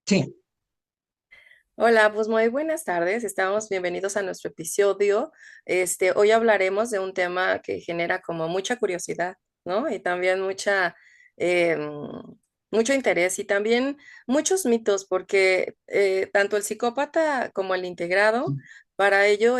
Sí, Hola, pues muy buenas tardes. Estamos bienvenidos a nuestro episodio. Hoy hablaremos de un tema que genera como mucha curiosidad, ¿no? Y también mucho interés y también muchos mitos, porque tanto el psicópata como el integrado, para ello,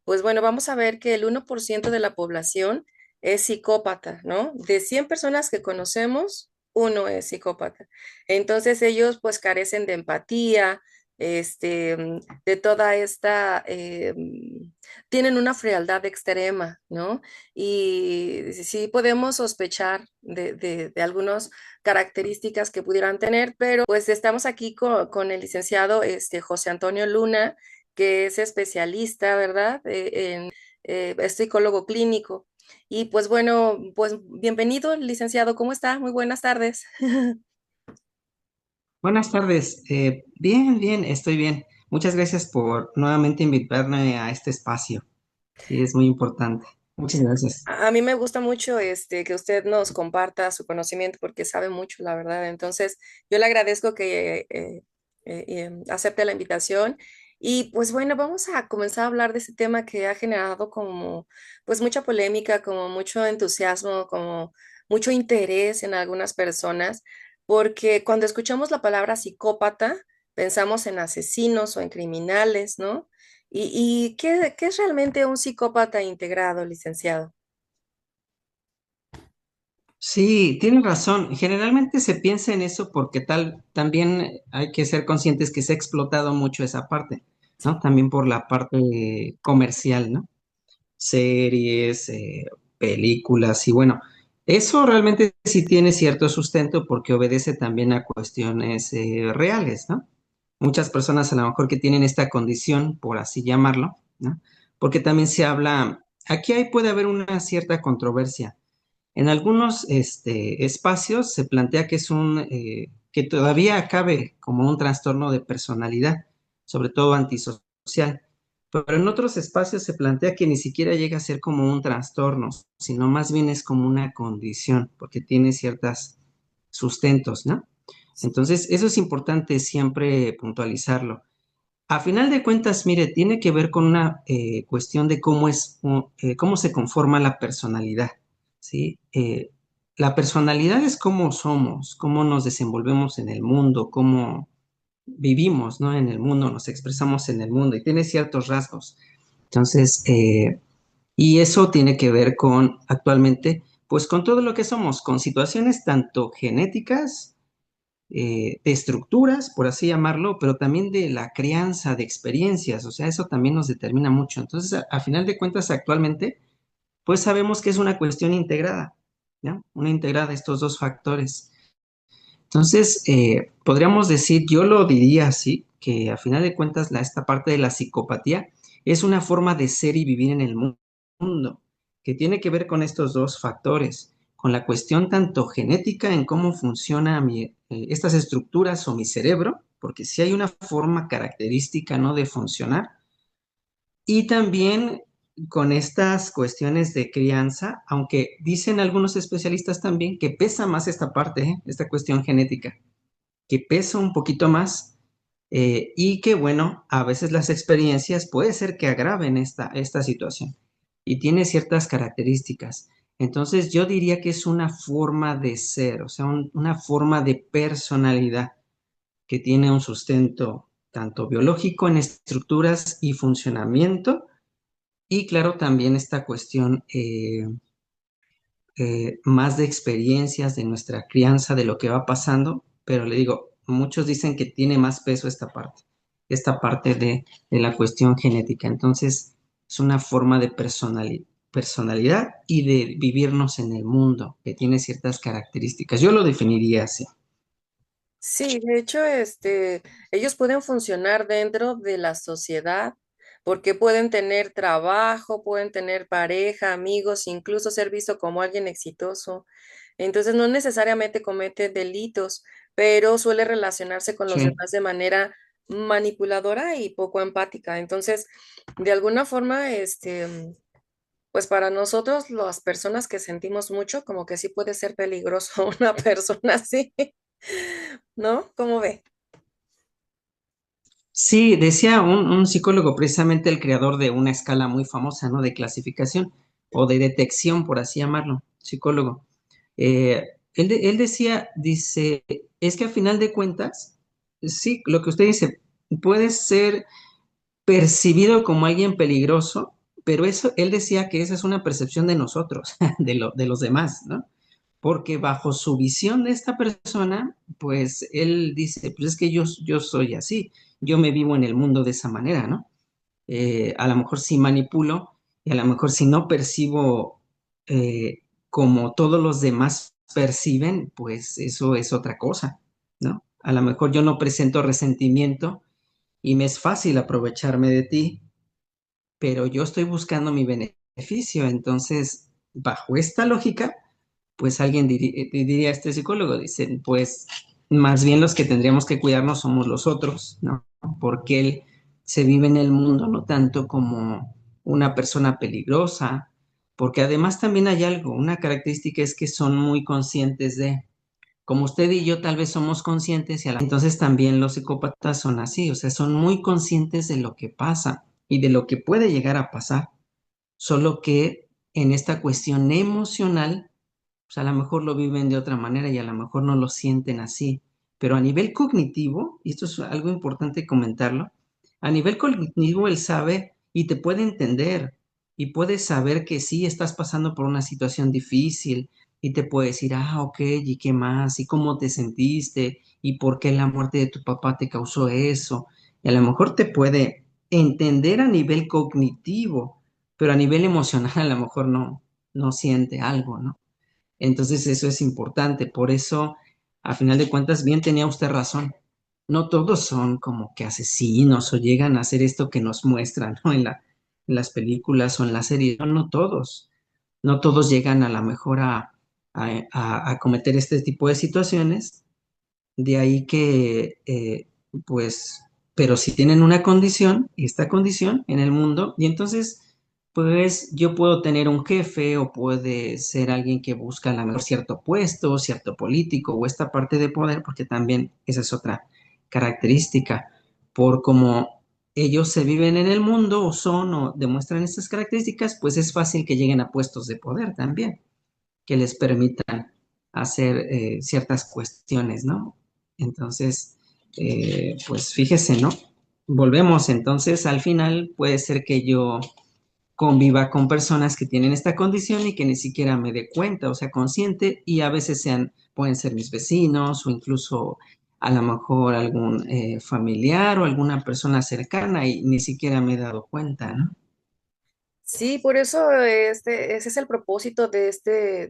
pues bueno, vamos a ver que el 1% de la población es psicópata, ¿no? De 100 personas que conocemos, uno es psicópata. Entonces ellos pues carecen de empatía, de toda esta, tienen una frialdad extrema, ¿no? Y sí podemos sospechar de algunas características que pudieran tener, pero pues estamos aquí con el licenciado José Antonio Luna, que es especialista, ¿verdad? Es psicólogo clínico. Y pues bueno, pues bienvenido, licenciado, ¿cómo está? Muy buenas tardes. buenas tardes. Bien, bien, estoy bien. Muchas gracias por nuevamente invitarme a este espacio. Sí, es muy importante. Muchas gracias. A mí me gusta mucho que usted nos comparta su conocimiento porque sabe mucho, la verdad. Entonces, yo le agradezco que acepte la invitación. Y pues bueno, vamos a comenzar a hablar de este tema que ha generado como pues mucha polémica, como mucho entusiasmo, como mucho interés en algunas personas, porque cuando escuchamos la palabra psicópata, pensamos en asesinos o en criminales, ¿no? ¿Y qué es realmente un psicópata integrado, licenciado? Sí, tienes razón. Generalmente se piensa en eso porque también hay que ser conscientes que se ha explotado mucho esa parte, ¿no? También por la parte comercial, ¿no? Series, películas y bueno, eso realmente sí tiene cierto sustento porque obedece también a cuestiones reales, ¿no? Muchas personas a lo mejor que tienen esta condición, por así llamarlo, ¿no? Porque también se habla, aquí hay, puede haber una cierta controversia. En algunos espacios se plantea que que todavía cabe como un trastorno de personalidad, sobre todo antisocial. Pero en otros espacios se plantea que ni siquiera llega a ser como un trastorno, sino más bien es como una condición, porque tiene ciertos sustentos, ¿no? Entonces, eso es importante siempre puntualizarlo. A final de cuentas, mire, tiene que ver con una cuestión de cómo se conforma la personalidad, ¿sí? La personalidad es cómo somos, cómo nos desenvolvemos en el mundo, cómo vivimos, ¿no? En el mundo, nos expresamos en el mundo y tiene ciertos rasgos. Entonces, y eso tiene que ver con actualmente, pues con todo lo que somos, con situaciones tanto genéticas, de estructuras, por así llamarlo, pero también de la crianza, de experiencias, o sea, eso también nos determina mucho. Entonces, a final de cuentas, actualmente, pues sabemos que es una cuestión integrada, ¿no? Una integrada de estos dos factores. Entonces, podríamos decir, yo lo diría así, que a final de cuentas esta parte de la psicopatía es una forma de ser y vivir en el mundo, que tiene que ver con estos dos factores, con la cuestión tanto genética en cómo funciona estas estructuras o mi cerebro, porque si hay una forma característica, ¿no? De funcionar, y también con estas cuestiones de crianza, aunque dicen algunos especialistas también que pesa más esta parte, esta cuestión genética, que pesa un poquito más y que bueno, a veces las experiencias puede ser que agraven esta situación y tiene ciertas características. Entonces yo diría que es una forma de ser, o sea, una forma de personalidad que tiene un sustento tanto biológico en estructuras y funcionamiento y claro, también esta cuestión más de experiencias de nuestra crianza, de lo que va pasando, pero le digo, muchos dicen que tiene más peso esta parte de la cuestión genética. Entonces, es una forma de personalidad y de vivirnos en el mundo, que tiene ciertas características. Yo lo definiría así. Sí, de hecho, ellos pueden funcionar dentro de la sociedad porque pueden tener trabajo, pueden tener pareja, amigos, incluso ser visto como alguien exitoso. Entonces, no necesariamente comete delitos, pero suele relacionarse con los Sí, demás de manera manipuladora y poco empática. Entonces, de alguna forma, pues para nosotros, las personas que sentimos mucho, como que sí puede ser peligroso una persona así. ¿No? ¿Cómo ve? Sí, decía un psicólogo, precisamente el creador de una escala muy famosa, ¿no? De clasificación o de detección, por así llamarlo, psicólogo. Él decía, dice, es que a final de cuentas, sí, lo que usted dice, puede ser percibido como alguien peligroso, pero eso, él decía que esa es una percepción de nosotros, de los demás, ¿no? Porque bajo su visión de esta persona, pues él dice, pues es que yo soy así, yo me vivo en el mundo de esa manera, ¿no? A lo mejor sí manipulo y a lo mejor si no percibo como todos los demás perciben, pues eso es otra cosa, ¿no? A lo mejor yo no presento resentimiento y me es fácil aprovecharme de ti, pero yo estoy buscando mi beneficio, entonces, bajo esta lógica, pues alguien diría este psicólogo, dice, pues más bien los que tendríamos que cuidarnos somos los otros, ¿no? Porque él se vive en el mundo no tanto como una persona peligrosa, porque además también hay algo, una característica es que son muy conscientes de, como usted y yo tal vez somos conscientes, entonces también los psicópatas son así, o sea, son muy conscientes de lo que pasa y de lo que puede llegar a pasar, solo que en esta cuestión emocional pues a lo mejor lo viven de otra manera y a lo mejor no lo sienten así. Pero a nivel cognitivo, y esto es algo importante comentarlo, a nivel cognitivo él sabe y te puede entender y puede saber que sí estás pasando por una situación difícil y te puede decir, ah, ok, ¿y qué más? ¿Y cómo te sentiste? ¿Y por qué la muerte de tu papá te causó eso? Y a lo mejor te puede entender a nivel cognitivo, pero a nivel emocional a lo mejor no siente algo, ¿no? Entonces eso es importante. Por eso, a final de cuentas, bien tenía usted razón. No todos son como que asesinos o llegan a hacer esto que nos muestran, ¿no? En las películas o en las series. No, no todos. No todos llegan a la mejor a cometer este tipo de situaciones. De ahí que, pues, pero si tienen una condición, esta condición en el mundo, y entonces, pues, yo puedo tener un jefe o puede ser alguien que busca a lo mejor cierto puesto, cierto político o esta parte de poder, porque también esa es otra característica, por cómo ellos se viven en el mundo o son o demuestran estas características, pues es fácil que lleguen a puestos de poder también que les permitan hacer ciertas cuestiones, ¿no? Entonces, pues fíjese, ¿no? Volvemos, entonces al final puede ser que yo conviva con personas que tienen esta condición y que ni siquiera me dé cuenta, o sea, consciente, y a veces pueden ser mis vecinos o incluso a lo mejor algún familiar o alguna persona cercana y ni siquiera me he dado cuenta, ¿no? Sí, por eso ese es el propósito de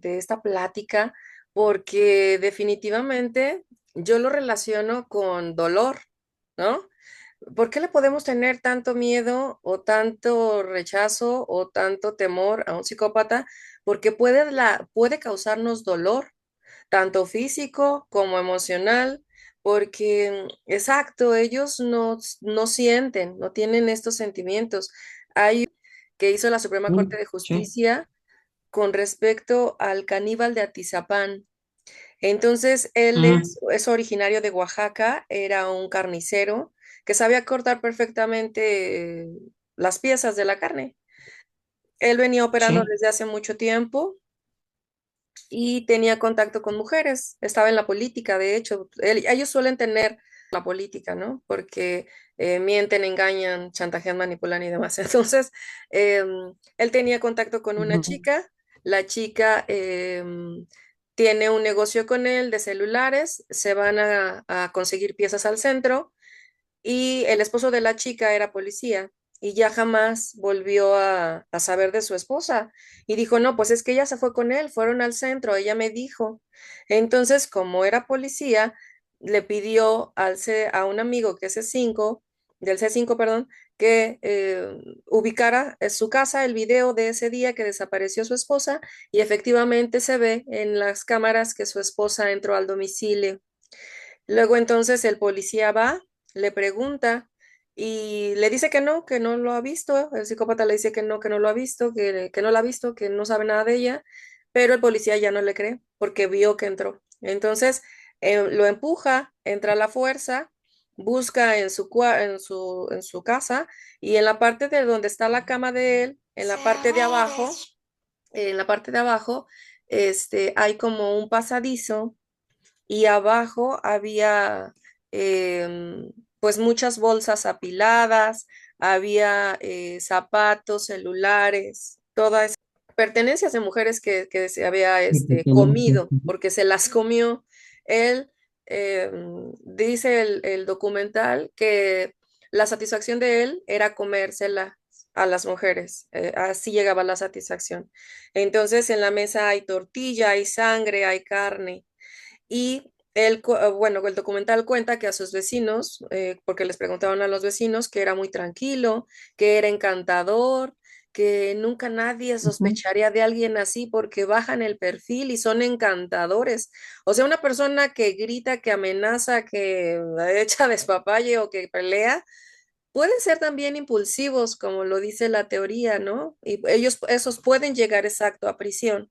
esta plática, porque definitivamente yo lo relaciono con dolor, ¿no? ¿Por qué le podemos tener tanto miedo o tanto rechazo o tanto temor a un psicópata? Porque puede causarnos dolor, tanto físico como emocional, porque, exacto, ellos no sienten, no tienen estos sentimientos. Hay que hizo la Suprema Corte Mm, de sí. Justicia con respecto al caníbal de Atizapán. Entonces, él Mm, es originario de Oaxaca, era un carnicero que sabía cortar perfectamente las piezas de la carne. Él venía operando sí. desde hace mucho tiempo y tenía contacto con mujeres, estaba en la política, de hecho, ellos suelen tener la política, ¿no? Porque mienten, engañan, chantajean, manipulan y demás. Entonces, él tenía contacto con una Ujú, chica, la chica tiene un negocio con él de celulares, se van a conseguir piezas al centro y el esposo de la chica era policía y ya jamás volvió a saber de su esposa. Y dijo, no, pues es que ella se fue con él, fueron al centro, ella me dijo. Entonces, como era policía, le pidió a un amigo que es C5, del C5, perdón, que ubicara en su casa el video de ese día que desapareció su esposa y efectivamente se ve en las cámaras que su esposa entró al domicilio. Luego entonces el policía va, le pregunta y le dice que no lo ha visto. El psicópata le dice que no lo ha visto, que no la ha visto, que no sabe nada de ella, pero el policía ya no le cree porque vio que entró. Entonces lo empuja, entra a la fuerza busca en en su casa y en la parte de donde está la cama de él, en la parte de abajo, hay como un pasadizo y abajo había pues muchas bolsas apiladas, había zapatos, celulares, todas pertenencias de mujeres que se había Y pertenece. comido, porque se las comió. Él dice el documental que la satisfacción de él era comérsela a las mujeres, así llegaba la satisfacción. Entonces en la mesa hay tortilla, hay sangre, hay carne. Y bueno, el documental cuenta que a sus vecinos, porque les preguntaban a los vecinos que era muy tranquilo, que era encantador, que nunca nadie Ujú. sospecharía de alguien así porque bajan el perfil y son encantadores. O sea, una persona que grita, que amenaza, que echa despapalle o que pelea, pueden ser también impulsivos, como lo dice la teoría, ¿no? Y esos pueden llegar exacto a prisión,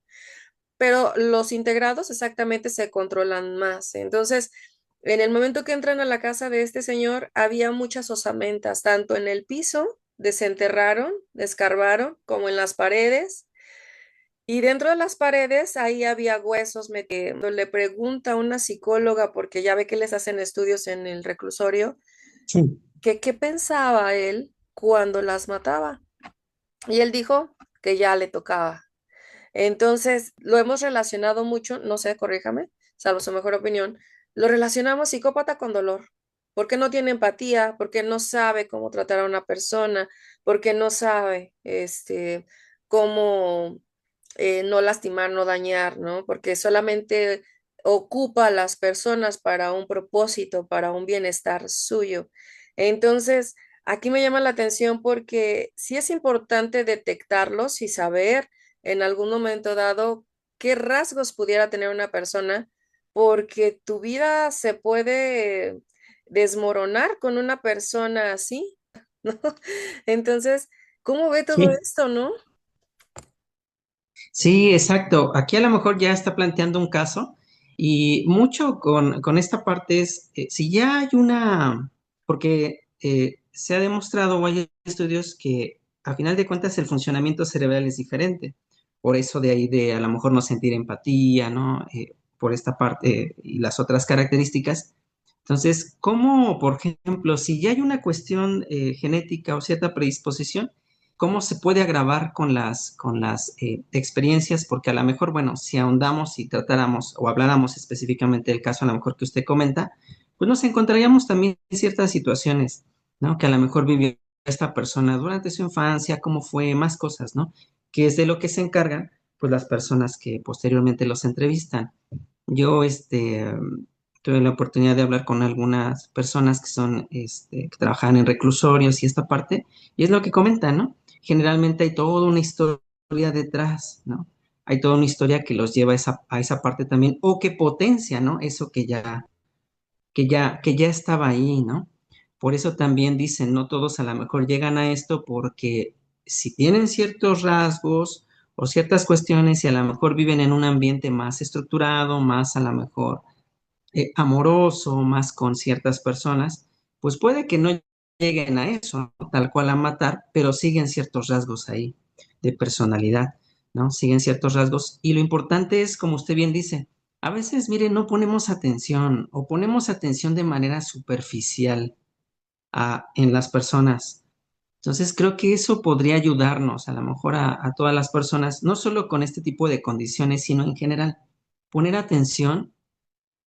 pero los integrados exactamente se controlan más. Entonces, en el momento que entran a la casa de este señor, había muchas osamentas, tanto en el piso, desenterraron, escarbaron, como en las paredes. Y dentro de las paredes, ahí había huesos. Le pregunta a una psicóloga, porque ya ve que les hacen estudios en el reclusorio, Sí, que qué pensaba él cuando las mataba. Y él dijo que ya le tocaba. Entonces, lo hemos relacionado mucho, no sé, corríjame, salvo su mejor opinión, lo relacionamos psicópata con dolor, porque no tiene empatía, porque no sabe cómo tratar a una persona, porque no sabe, cómo no lastimar, no dañar, ¿no? Porque solamente ocupa a las personas para un propósito, para un bienestar suyo. Entonces, aquí me llama la atención porque sí es importante detectarlos y saber en algún momento dado qué rasgos pudiera tener una persona, porque tu vida se puede desmoronar con una persona así, ¿no? Entonces, ¿cómo ve todo sí, esto, no? sí, exacto. Aquí a lo mejor ya está planteando un caso y mucho con esta parte es, si ya hay una, porque se ha demostrado o hay estudios que a final de cuentas el funcionamiento cerebral es diferente. Por eso de ahí de a lo mejor no sentir empatía, ¿no? Por esta parte y las otras características. Entonces, ¿cómo, por ejemplo, si ya hay una cuestión genética o cierta predisposición, cómo se puede agravar con las experiencias? Porque a lo mejor, bueno, si ahondamos y tratáramos o habláramos específicamente del caso a lo mejor que usted comenta, pues nos encontraríamos también en ciertas situaciones, ¿no? Que a lo mejor vivió esta persona durante su infancia, cómo fue, más cosas, ¿no? Que es de lo que se encargan, pues las personas que posteriormente los entrevistan. Yo, tuve la oportunidad de hablar con algunas personas que son, que trabajan en reclusorios y esta parte, y es lo que comentan, ¿no? Generalmente hay toda una historia detrás, ¿no? Hay toda una historia que los lleva a esa parte también, o que potencia, ¿no? Eso que ya estaba ahí, ¿no? Por eso también dicen, no todos a lo mejor llegan a esto porque si tienen ciertos rasgos o ciertas cuestiones y a lo mejor viven en un ambiente más estructurado, más a lo mejor amoroso, más con ciertas personas, pues puede que no lleguen a eso, ¿no? Tal cual a matar, pero siguen ciertos rasgos ahí de personalidad, ¿no? Siguen ciertos rasgos. Y lo importante es, como usted bien dice, a veces, mire, no ponemos atención o ponemos atención de manera superficial en las personas. Entonces, creo que eso podría ayudarnos a lo mejor a todas las personas, no solo con este tipo de condiciones, sino en general, poner atención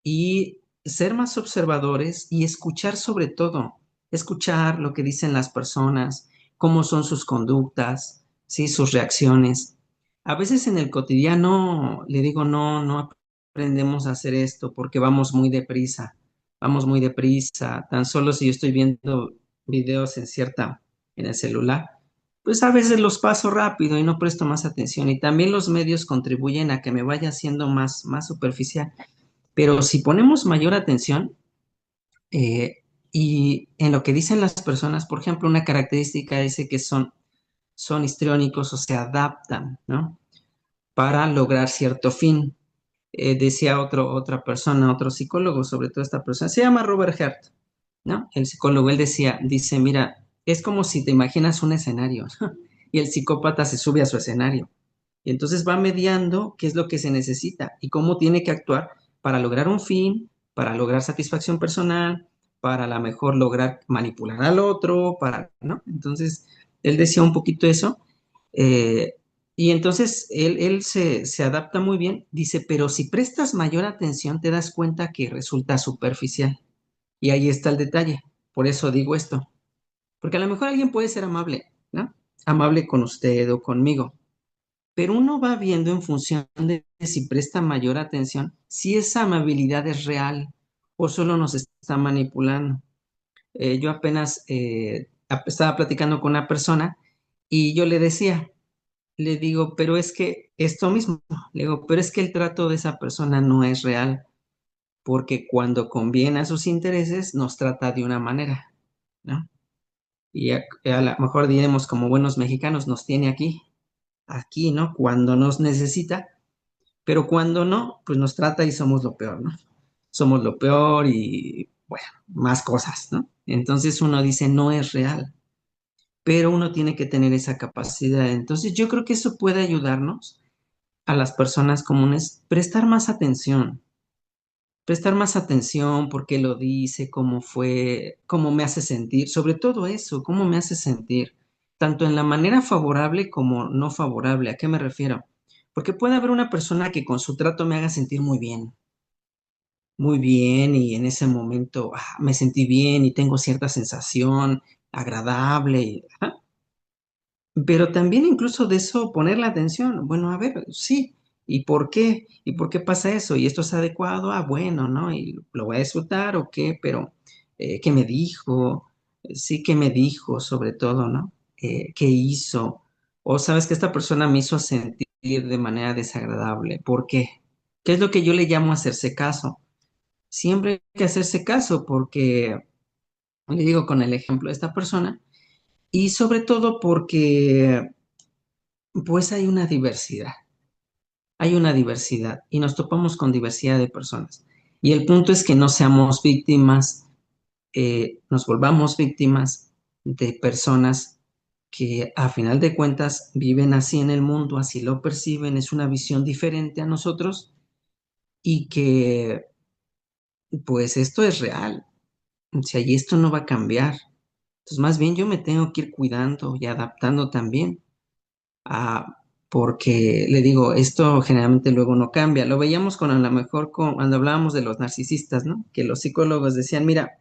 y ser más observadores y escuchar sobre todo, escuchar lo que dicen las personas, cómo son sus conductas, ¿sí? Sus reacciones. A veces en el cotidiano le digo, no, no aprendemos a hacer esto porque vamos muy deprisa, tan solo si yo estoy viendo videos en el celular, pues a veces los paso rápido y no presto más atención y también los medios contribuyen a que me vaya haciendo más superficial. Pero si ponemos mayor atención y en lo que dicen las personas, por ejemplo, una característica dice que son histriónicos o se adaptan, ¿no? Para lograr cierto fin. Decía otra persona, otro psicólogo, sobre todo esta persona, se llama Robert Hert. ¿no? El psicólogo, él dice, mira, es como si te imaginas un escenario, ¿no? Y el psicópata se sube a su escenario. Y entonces va mediando qué es lo que se necesita y cómo tiene que actuar para lograr un fin, para lograr satisfacción personal, para a lo mejor lograr manipular al otro, ¿no? Entonces, él decía un poquito eso. eh, y entonces él se adapta muy bien. Dice, pero si prestas mayor atención, te das cuenta que resulta superficial. Y ahí está el detalle. Por eso digo esto. Porque a lo mejor alguien puede ser amable, ¿no? Amable con usted o conmigo, pero uno va viendo en función de si presta mayor atención, si esa amabilidad es real o solo nos está manipulando. Yo apenas estaba platicando con una persona y yo le decía, le digo, pero es que esto mismo, le digo, pero es que el trato de esa persona no es real, porque cuando conviene a sus intereses nos trata de una manera, ¿no? Y a lo mejor diremos como buenos mexicanos, nos tiene aquí, ¿no? Cuando nos necesita, pero cuando no, pues nos trata y somos lo peor, ¿no? Somos lo peor y, bueno, más cosas, ¿no? Entonces uno dice, no es real, pero uno tiene que tener esa capacidad. Entonces yo creo que eso puede ayudarnos a las personas comunes, prestar más atención, por qué lo dice, cómo fue, cómo me hace sentir, sobre todo eso, cómo me hace sentir, tanto en la manera favorable como no favorable. ¿A qué me refiero? Porque puede haber una persona que con su trato me haga sentir muy bien, y en ese momento me sentí bien y tengo cierta sensación agradable, pero también incluso de eso poner la atención. Bueno, a ver, sí, ¿y por qué? ¿Y por qué pasa eso? ¿Y esto es adecuado? Bueno, ¿no? ¿Y lo voy a disfrutar o qué? Pero, ¿qué me dijo? Sí, ¿qué me dijo sobre todo, ¿no? ¿Qué hizo? O sabes que esta persona me hizo sentir de manera desagradable. ¿Por qué? ¿Qué es lo que yo le llamo hacerse caso? Siempre hay que hacerse caso porque, le digo con el ejemplo de esta persona, y sobre todo porque pues hay una diversidad y nos topamos con diversidad de personas. Y el punto es que no seamos víctimas, nos volvamos víctimas de personas que a final de cuentas viven así en el mundo, así lo perciben, es una visión diferente a nosotros y que pues esto es real, o sea, y esto no va a cambiar. Entonces, más bien yo me tengo que ir cuidando y adaptando también. Porque le digo, esto generalmente luego no cambia. Lo veíamos con a lo mejor cuando hablábamos de los narcisistas, ¿no? Que los psicólogos decían, mira,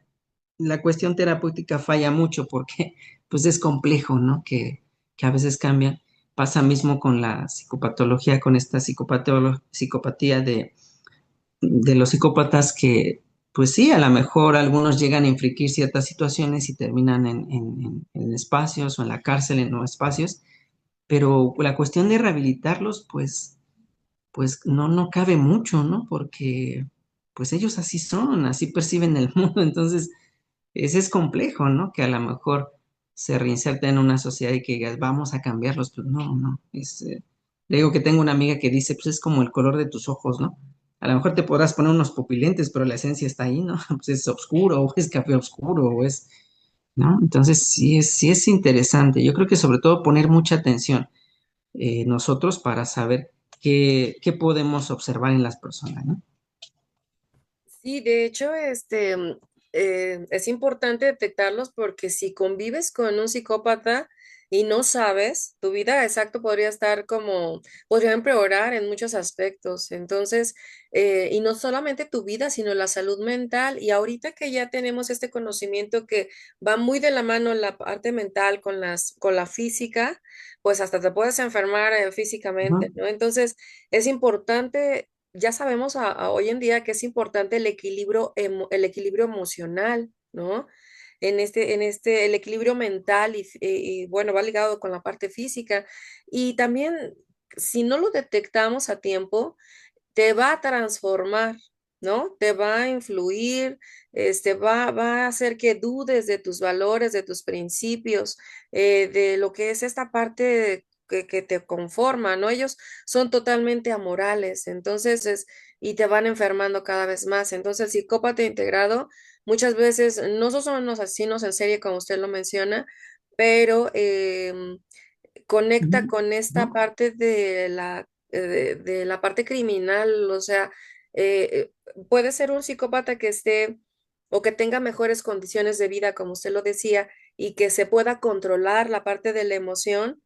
la cuestión terapéutica falla mucho porque pues es complejo, ¿no? Que a veces cambia. Pasa mismo con la psicopatología, con esta psicopatía de los psicópatas que, pues sí, a lo mejor algunos llegan a infringir ciertas situaciones y terminan en espacios o en la cárcel, en no espacios, pero la cuestión de rehabilitarlos, pues no cabe mucho, ¿no? Porque pues ellos así son, así perciben el mundo, entonces ese es complejo, ¿no? Que a lo mejor se reinserta en una sociedad y que digas, vamos a cambiarlos, pues no, le digo que tengo una amiga que dice, pues es como el color de tus ojos, ¿no? A lo mejor te podrás poner unos pupilentes, pero la esencia está ahí, ¿no? Pues es oscuro, o es café oscuro, o es, ¿no? Entonces sí es interesante. Yo creo que sobre todo poner mucha atención nosotros para saber qué podemos observar en las personas, ¿no? Sí, de hecho, es importante detectarlos porque si convives con un psicópata y no sabes, tu vida, exacto, podría estar podría empeorar en muchos aspectos. Entonces, y no solamente tu vida, sino la salud mental. Y ahorita que ya tenemos este conocimiento que va muy de la mano la parte mental con con la física, pues hasta te puedes enfermar físicamente, Ujú. ¿no? Entonces, es importante, ya sabemos hoy en día que es importante el equilibrio emocional, ¿no? El equilibrio mental y, bueno, va ligado con la parte física. Y también, si no lo detectamos a tiempo, te va a transformar, ¿no? Te va a influir, va a hacer que dudes de tus valores, de tus principios, de lo que es esta parte que te conforma, ¿no? Ellos son totalmente amorales, y te van enfermando cada vez más. Entonces, el psicópata integrado muchas veces no son los asesinos en serie como usted lo menciona, pero conecta Mm, con esta ¿no? parte de la parte criminal, o sea, puede ser un psicópata que esté o que tenga mejores condiciones de vida, como usted lo decía, y que se pueda controlar la parte de la emoción,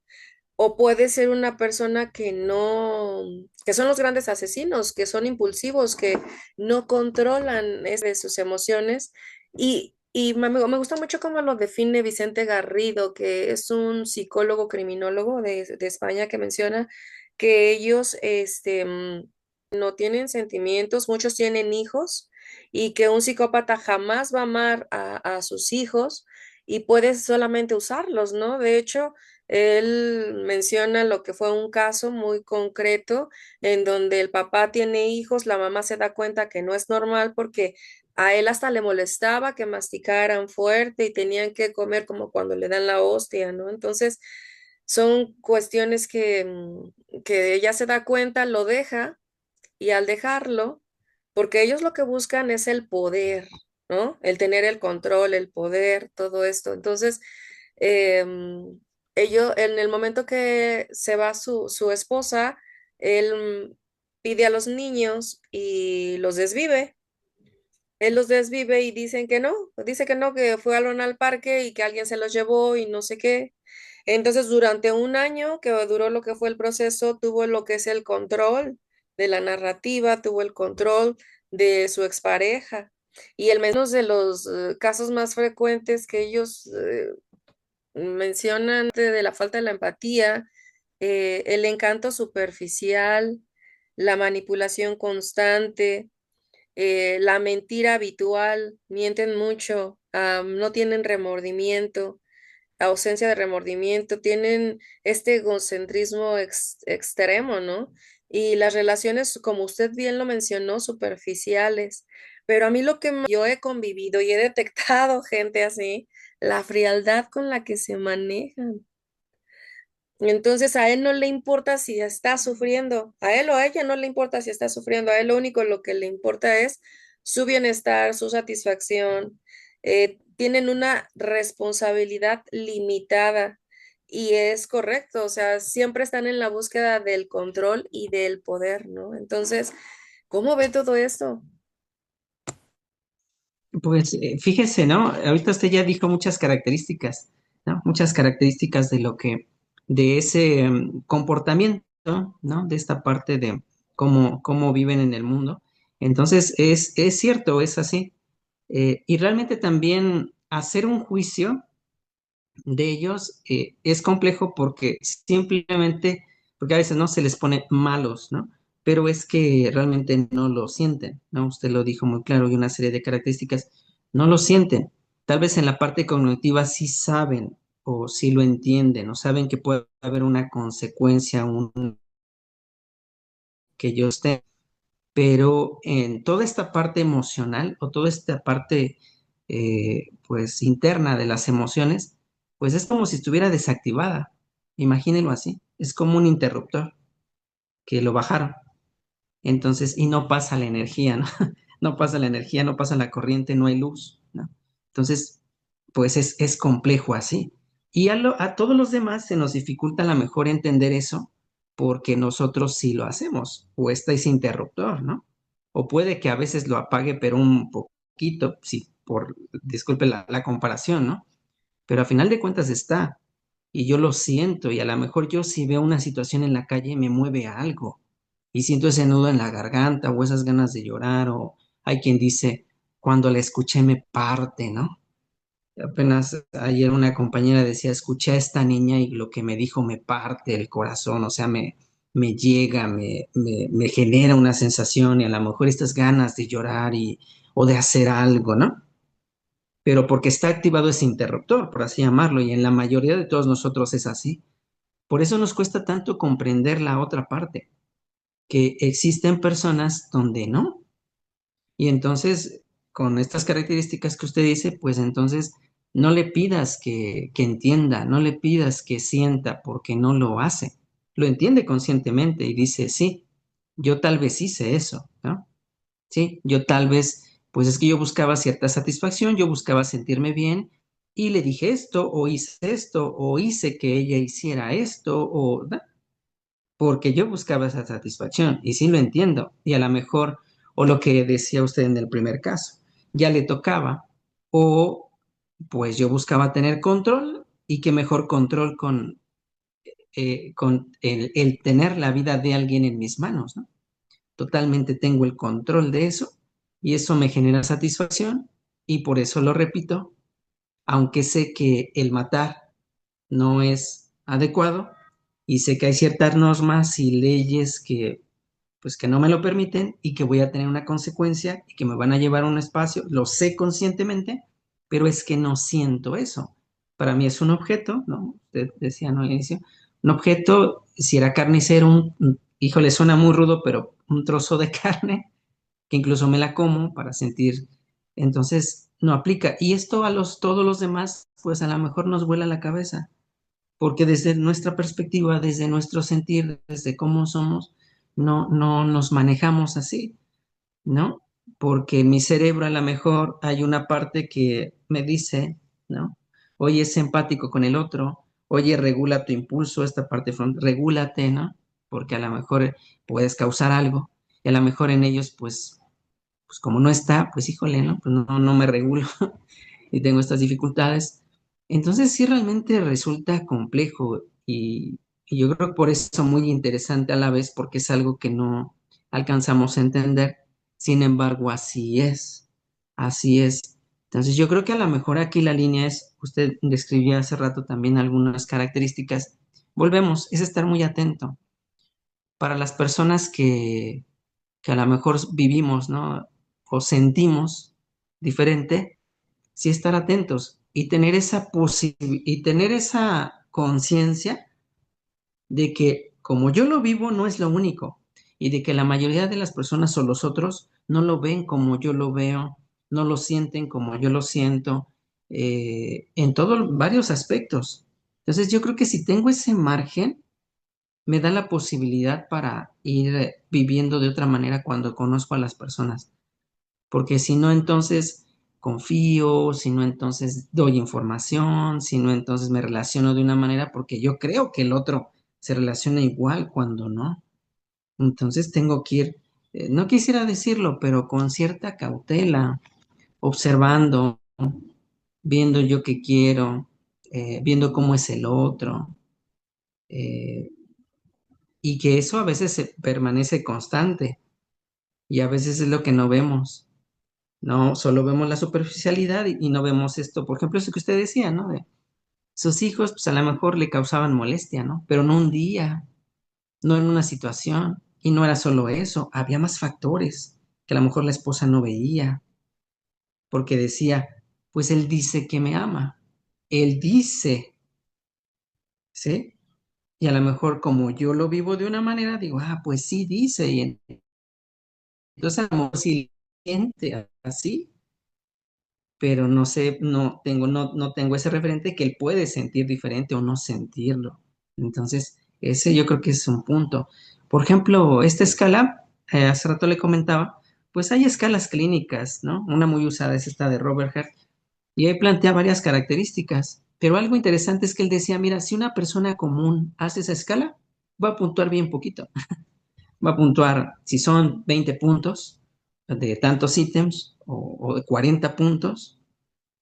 o puede ser una persona que no, que son los grandes asesinos, que son impulsivos, que no controlan de sus emociones. Y me gusta mucho cómo lo define Vicente Garrido, que es un psicólogo criminólogo de España, que menciona que ellos no tienen sentimientos, muchos tienen hijos, y que un psicópata jamás va a amar a sus hijos y puede solamente usarlos, ¿no? De hecho, él menciona lo que fue un caso muy concreto en donde el papá tiene hijos, la mamá se da cuenta que no es normal porque a él hasta le molestaba que masticaran fuerte y tenían que comer como cuando le dan la hostia, ¿no? Entonces, son cuestiones que ella se da cuenta, lo deja, y al dejarlo, porque ellos lo que buscan es el poder, ¿no? El tener el control, el poder, todo esto. Entonces, ellos, en el momento que se va su esposa, él pide a los niños y los desvive. Él los desvive y dicen que no, dice que no, que fue al parque y que alguien se los llevó y no sé qué. Entonces, durante un año que duró lo que fue el proceso, tuvo lo que es el control de la narrativa, tuvo el control de su expareja. Y el menos de los casos más frecuentes que ellos mencionan de la falta de la empatía, el encanto superficial, la manipulación constante, la mentira habitual, mienten mucho, no tienen remordimiento, ausencia de remordimiento, tienen este egocentrismo extremo, ¿no? Y las relaciones, como usted bien lo mencionó, superficiales. Pero a mí yo he convivido y he detectado gente así, la frialdad con la que se manejan. Entonces a él no le importa si está sufriendo, a él o a ella no le importa si está sufriendo, a él lo único lo que le importa es su bienestar, su satisfacción. Tienen una responsabilidad limitada y es correcto, o sea, siempre están en la búsqueda del control y del poder, ¿no? Entonces, ¿cómo ve todo esto? Pues fíjese, ¿no? Ahorita usted ya dijo muchas características, ¿no? Muchas características de lo que, de ese comportamiento, ¿no? De esta parte de cómo viven en el mundo. Entonces, es cierto, es así. Y realmente también hacer un juicio de ellos es complejo porque simplemente, porque a veces no se les pone malos, ¿no? Pero es que realmente no lo sienten, ¿no? Usted lo dijo muy claro y una serie de características, no lo sienten. Tal vez en la parte cognitiva sí saben o sí lo entienden o saben que puede haber una consecuencia, un que ellos estén, pero en toda esta parte emocional o toda esta parte pues interna de las emociones, pues es como si estuviera desactivada. Imagínenlo así, es como un interruptor que lo bajaron. Entonces, y no pasa la energía, ¿no? No pasa la energía, no pasa la corriente, no hay luz, ¿no? Entonces, pues es complejo así. Y a todos los demás se nos dificulta a lo mejor entender eso porque nosotros sí lo hacemos, o está ese interruptor, ¿no? O puede que a veces lo apague, pero un poquito, sí, disculpe la comparación, ¿no? Pero a final de cuentas está, y yo lo siento, y a lo mejor yo si veo una situación en la calle me mueve algo, y siento ese nudo en la garganta o esas ganas de llorar, o hay quien dice, cuando la escuché me parte, ¿no? Apenas ayer una compañera decía, escuché a esta niña y lo que me dijo me parte el corazón, o sea, me llega, me genera una sensación y a lo mejor estas ganas de llorar o de hacer algo, ¿no? Pero porque está activado ese interruptor, por así llamarlo, y en la mayoría de todos nosotros es así. Por eso nos cuesta tanto comprender la otra parte, que existen personas donde no. Y entonces, con estas características que usted dice, pues entonces no le pidas que entienda, no le pidas que sienta, porque no lo hace. Lo entiende conscientemente y dice, sí, yo tal vez hice eso, ¿no? Sí, yo tal vez pues es que yo buscaba cierta satisfacción, yo buscaba sentirme bien y le dije esto, o hice que ella hiciera esto, ¿no? Porque yo buscaba esa satisfacción y sí lo entiendo. Y a lo mejor, o lo que decía usted en el primer caso, ya le tocaba, o pues yo buscaba tener control y qué mejor control con el tener la vida de alguien en mis manos, ¿no? Totalmente tengo el control de eso y eso me genera satisfacción y por eso lo repito, aunque sé que el matar no es adecuado y sé que hay ciertas normas y leyes que pues que no me lo permiten y que voy a tener una consecuencia y que me van a llevar a un espacio, lo sé conscientemente, pero es que no siento eso. Para mí es un objeto, ¿no? Usted decía, ¿no? Al inicio, un objeto, si era carnicero, híjole, suena muy rudo, pero un trozo de carne, que incluso me la como para sentir, entonces no aplica. Y esto todos los demás, pues a lo mejor nos vuela la cabeza porque desde nuestra perspectiva, desde nuestro sentir, desde cómo somos, no nos manejamos así, ¿no? Porque mi cerebro a lo mejor hay una parte que me dice, ¿no? Oye, es empático con el otro, oye, regula tu impulso, esta parte frontal, regúlate, ¿no? Porque a lo mejor puedes causar algo y a lo mejor en ellos, pues como no está, pues híjole, ¿no? Pues no me regulo y tengo estas dificultades. Entonces sí realmente resulta complejo y yo creo que por eso muy interesante a la vez porque es algo que no alcanzamos a entender. Sin embargo, así es, así es. Entonces yo creo que a lo mejor aquí la línea es, usted describía hace rato también algunas características. Volvemos, es estar muy atento. Para las personas que a lo mejor vivimos, ¿no? O sentimos diferente, sí estar atentos y tener y tener esa conciencia de que como yo lo vivo no es lo único y de que la mayoría de las personas o los otros no lo ven como yo lo veo, no lo sienten como yo lo siento, en todos varios aspectos. Entonces yo creo que si tengo ese margen, me da la posibilidad para ir viviendo de otra manera cuando conozco a las personas porque si no, entonces confío, si no, entonces doy información, si no, entonces me relaciono de una manera porque yo creo que el otro se relaciona igual cuando no. Entonces tengo que ir, no quisiera decirlo, pero con cierta cautela, observando, viendo yo qué quiero, viendo cómo es el otro, eh, y que eso a veces permanece constante y a veces es lo que no vemos. No, solo vemos la superficialidad y no vemos esto. Por ejemplo, eso que usted decía, ¿no? De sus hijos, pues a lo mejor le causaban molestia, ¿no? Pero no un día, no en una situación. Y no era solo eso, había más factores que a lo mejor la esposa no veía, porque decía, pues él dice que me ama. Él dice, ¿sí? Y a lo mejor como yo lo vivo de una manera, digo, pues sí dice. Y entonces a lo mejor sí siente así, pero no sé, no tengo ese referente que él puede sentir diferente o no sentirlo. Entonces, ese yo creo que es un punto. Por ejemplo, esta escala, hace rato le comentaba, pues hay escalas clínicas, ¿no? Una muy usada es esta de Robert Hart, y ahí plantea varias características, pero algo interesante es que él decía, mira, si una persona común hace esa escala, va a puntuar bien poquito. Va a puntuar, si son 20 puntos de tantos ítems o de 40 puntos,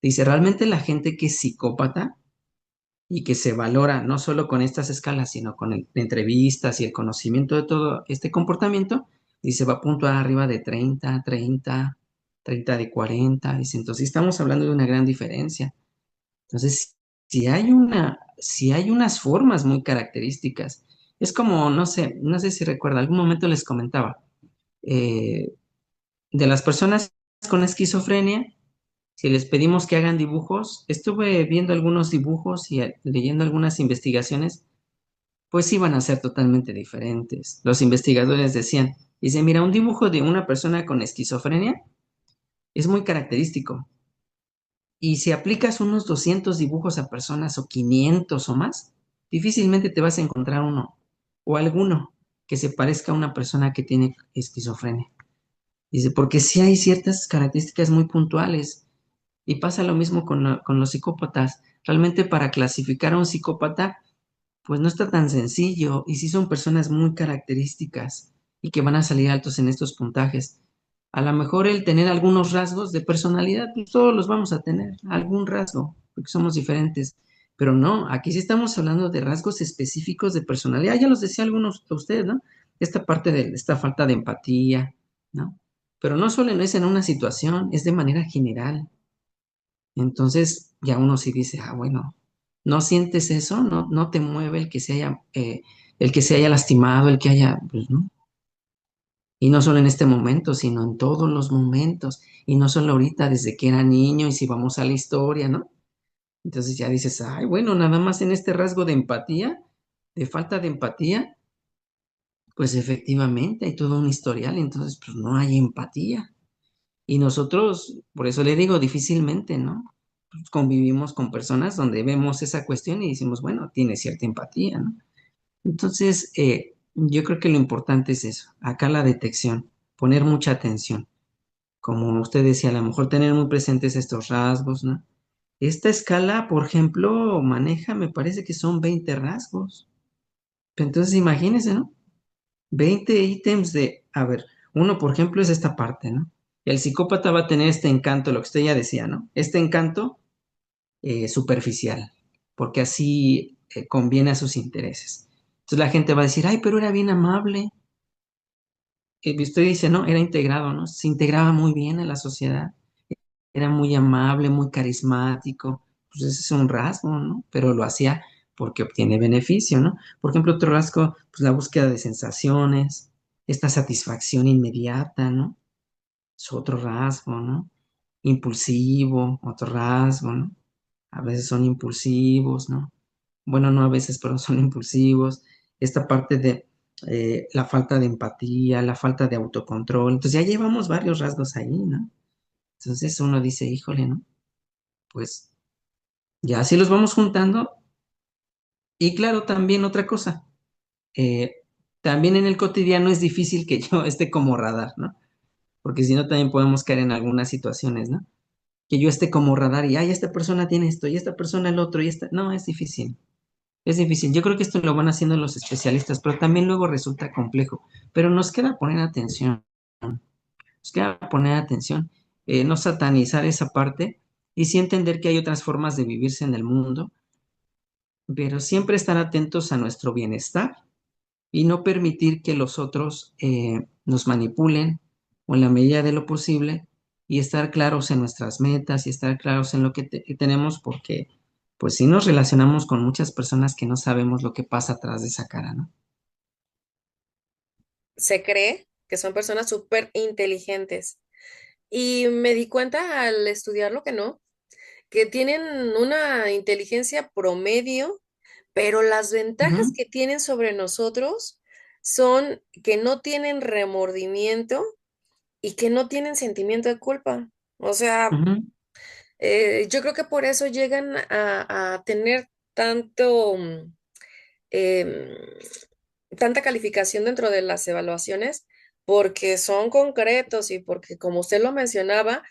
dice, realmente la gente que es psicópata y que se valora no solo con estas escalas, sino con entrevistas y el conocimiento de todo este comportamiento, dice, va a puntuar arriba de 30 de 40, dice, entonces estamos hablando de una gran diferencia. Entonces, si hay unas formas muy características, es como, no sé si recuerda, algún momento les comentaba, eh, de las personas con esquizofrenia, si les pedimos que hagan dibujos, estuve viendo algunos dibujos y leyendo algunas investigaciones, pues iban a ser totalmente diferentes. Los investigadores dicen, mira, un dibujo de una persona con esquizofrenia es muy característico. Y si aplicas unos 200 dibujos a personas o 500 o más, difícilmente te vas a encontrar uno o alguno que se parezca a una persona que tiene esquizofrenia. Dice, porque sí hay ciertas características muy puntuales y pasa lo mismo con los psicópatas. Realmente para clasificar a un psicópata, pues no está tan sencillo y sí son personas muy características y que van a salir altos en estos puntajes. A lo mejor el tener algunos rasgos de personalidad, pues todos los vamos a tener, algún rasgo, porque somos diferentes. Pero no, aquí sí estamos hablando de rasgos específicos de personalidad. Ya los decía algunos de ustedes, ¿no? Esta parte de esta falta de empatía, ¿no? Pero no solo es en una situación, es de manera general. Entonces ya uno sí dice, ah, bueno, ¿no sientes eso? ¿No te mueve el que se haya lastimado, el que haya, pues no. Y no solo en este momento, sino en todos los momentos. Y no solo ahorita, desde que era niño, y si vamos a la historia, ¿no? Entonces ya dices, ay, bueno, nada más en este rasgo de empatía, de falta de empatía, pues efectivamente hay todo un historial, entonces pues no hay empatía. Y nosotros, por eso le digo, difícilmente, ¿no? Pues, convivimos con personas donde vemos esa cuestión y decimos, bueno, tiene cierta empatía, ¿no? Entonces, yo creo que lo importante es eso, acá la detección, poner mucha atención. Como usted decía, a lo mejor tener muy presentes estos rasgos, ¿no? Esta escala, por ejemplo, maneja, me parece que son 20 rasgos. Entonces, imagínese, ¿no? 20 ítems de, a ver, uno, por ejemplo, es esta parte, ¿no? El psicópata va a tener este encanto, lo que usted ya decía, ¿no? Este encanto superficial, porque así conviene a sus intereses. Entonces la gente va a decir, ay, pero era bien amable. Usted dice, no, era integrado, ¿no? Se integraba muy bien en la sociedad, era muy amable, muy carismático. Pues ese es un rasgo, ¿no? Pero lo hacía porque obtiene beneficio, ¿no? Por ejemplo, otro rasgo, pues la búsqueda de sensaciones, esta satisfacción inmediata, ¿no? Es otro rasgo, ¿no? Impulsivo, otro rasgo, ¿no? A veces son impulsivos, ¿no? Bueno, no a veces, pero son impulsivos. Esta parte de la falta de empatía, la falta de autocontrol. Entonces ya llevamos varios rasgos ahí, ¿no? Entonces uno dice, híjole, ¿no? Pues ya así los vamos juntando. Y claro, también otra cosa, eh, también en el cotidiano es difícil que yo esté como radar, ¿no? Porque si no, también podemos caer en algunas situaciones, ¿no? Que yo esté como radar y, ay, esta persona tiene esto y esta persona el otro y esta... No, es difícil. Es difícil. Yo creo que esto lo van haciendo los especialistas, pero también luego resulta complejo. Pero nos queda poner atención, nos queda poner atención, no satanizar esa parte y sí entender que hay otras formas de vivirse en el mundo, pero siempre estar atentos a nuestro bienestar y no permitir que los otros nos manipulen o en la medida de lo posible y estar claros en nuestras metas y estar claros en lo que tenemos porque pues sí nos relacionamos con muchas personas que no sabemos lo que pasa atrás de esa cara, ¿no? Se cree que son personas súper inteligentes. Y me di cuenta al estudiarlo que no, que tienen una inteligencia promedio, pero las ventajas Ujú, que tienen sobre nosotros son que no tienen remordimiento y que no tienen sentimiento de culpa. O sea, ujú, yo creo que por eso llegan a tener tanto, em, tanta calificación dentro de las evaluaciones, porque son concretos y porque, como usted lo mencionaba,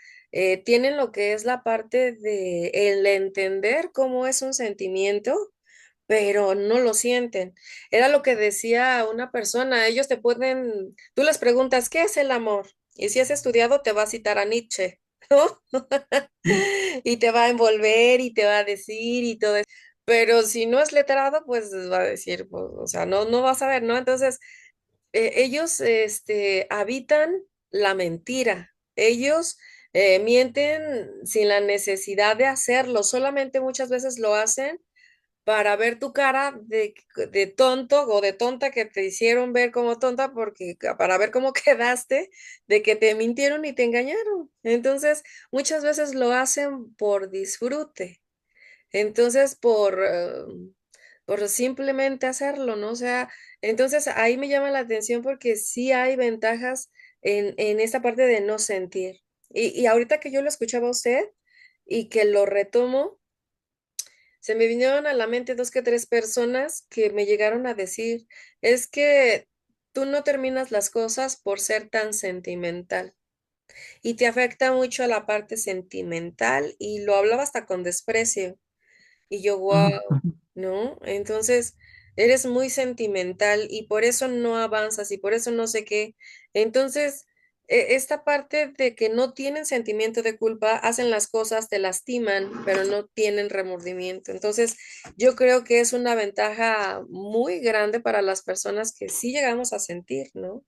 tienen lo que es la parte de el entender cómo es un sentimiento, pero no lo sienten. Era lo que decía una persona, ellos te pueden, tú les preguntas, ¿qué es el amor? Y si has estudiado, te va a citar a Nietzsche, ¿no? ujú. Y te va a envolver y te va a decir y todo eso. Pero si no es letrado, pues va a decir, pues, o sea, no vas a ver, ¿no? Entonces, ellos, habitan la mentira. Ellos mienten sin la necesidad de hacerlo, solamente muchas veces lo hacen para ver tu cara de tonto o de tonta que te hicieron ver como tonta porque para ver cómo quedaste de que te mintieron y te engañaron. Entonces, muchas veces lo hacen por disfrute. Entonces, por simplemente hacerlo, ¿no? O sea, entonces ahí me llama la atención porque sí hay ventajas en esta parte de no sentir. Y ahorita que yo lo escuchaba a usted y que lo retomo, se me vinieron a la mente dos que tres personas que me llegaron a decir, es que tú no terminas las cosas por ser tan sentimental. y te afecta mucho a la parte sentimental y lo hablaba hasta con desprecio. Y yo, wow, Ujú, ujú. ¿no? Entonces, eres muy sentimental y por eso no avanzas y por eso no sé qué. Entonces, esta parte de que no tienen sentimiento de culpa, hacen las cosas, te lastiman, pero no tienen remordimiento. Entonces, yo creo que es una ventaja muy grande para las personas que sí llegamos a sentir, ¿no?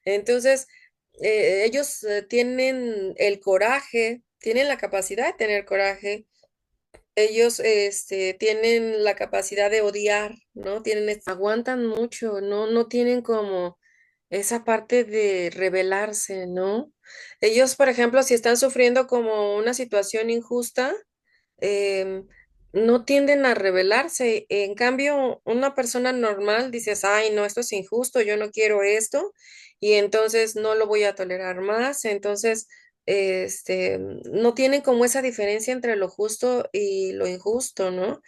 Entonces, ellos tienen el coraje, tienen la capacidad de tener coraje, ellos tienen la capacidad de odiar, ¿no? Aguantan mucho, ¿no? No tienen como esa parte de rebelarse, ¿no? Ellos, por ejemplo, si están sufriendo como una situación injusta, em, no tienden a rebelarse. En cambio, una persona normal dices, ay, no, esto es injusto, yo no quiero esto, y entonces no lo voy a tolerar más. Entonces, no tienen como esa diferencia entre lo justo y lo injusto, ¿no?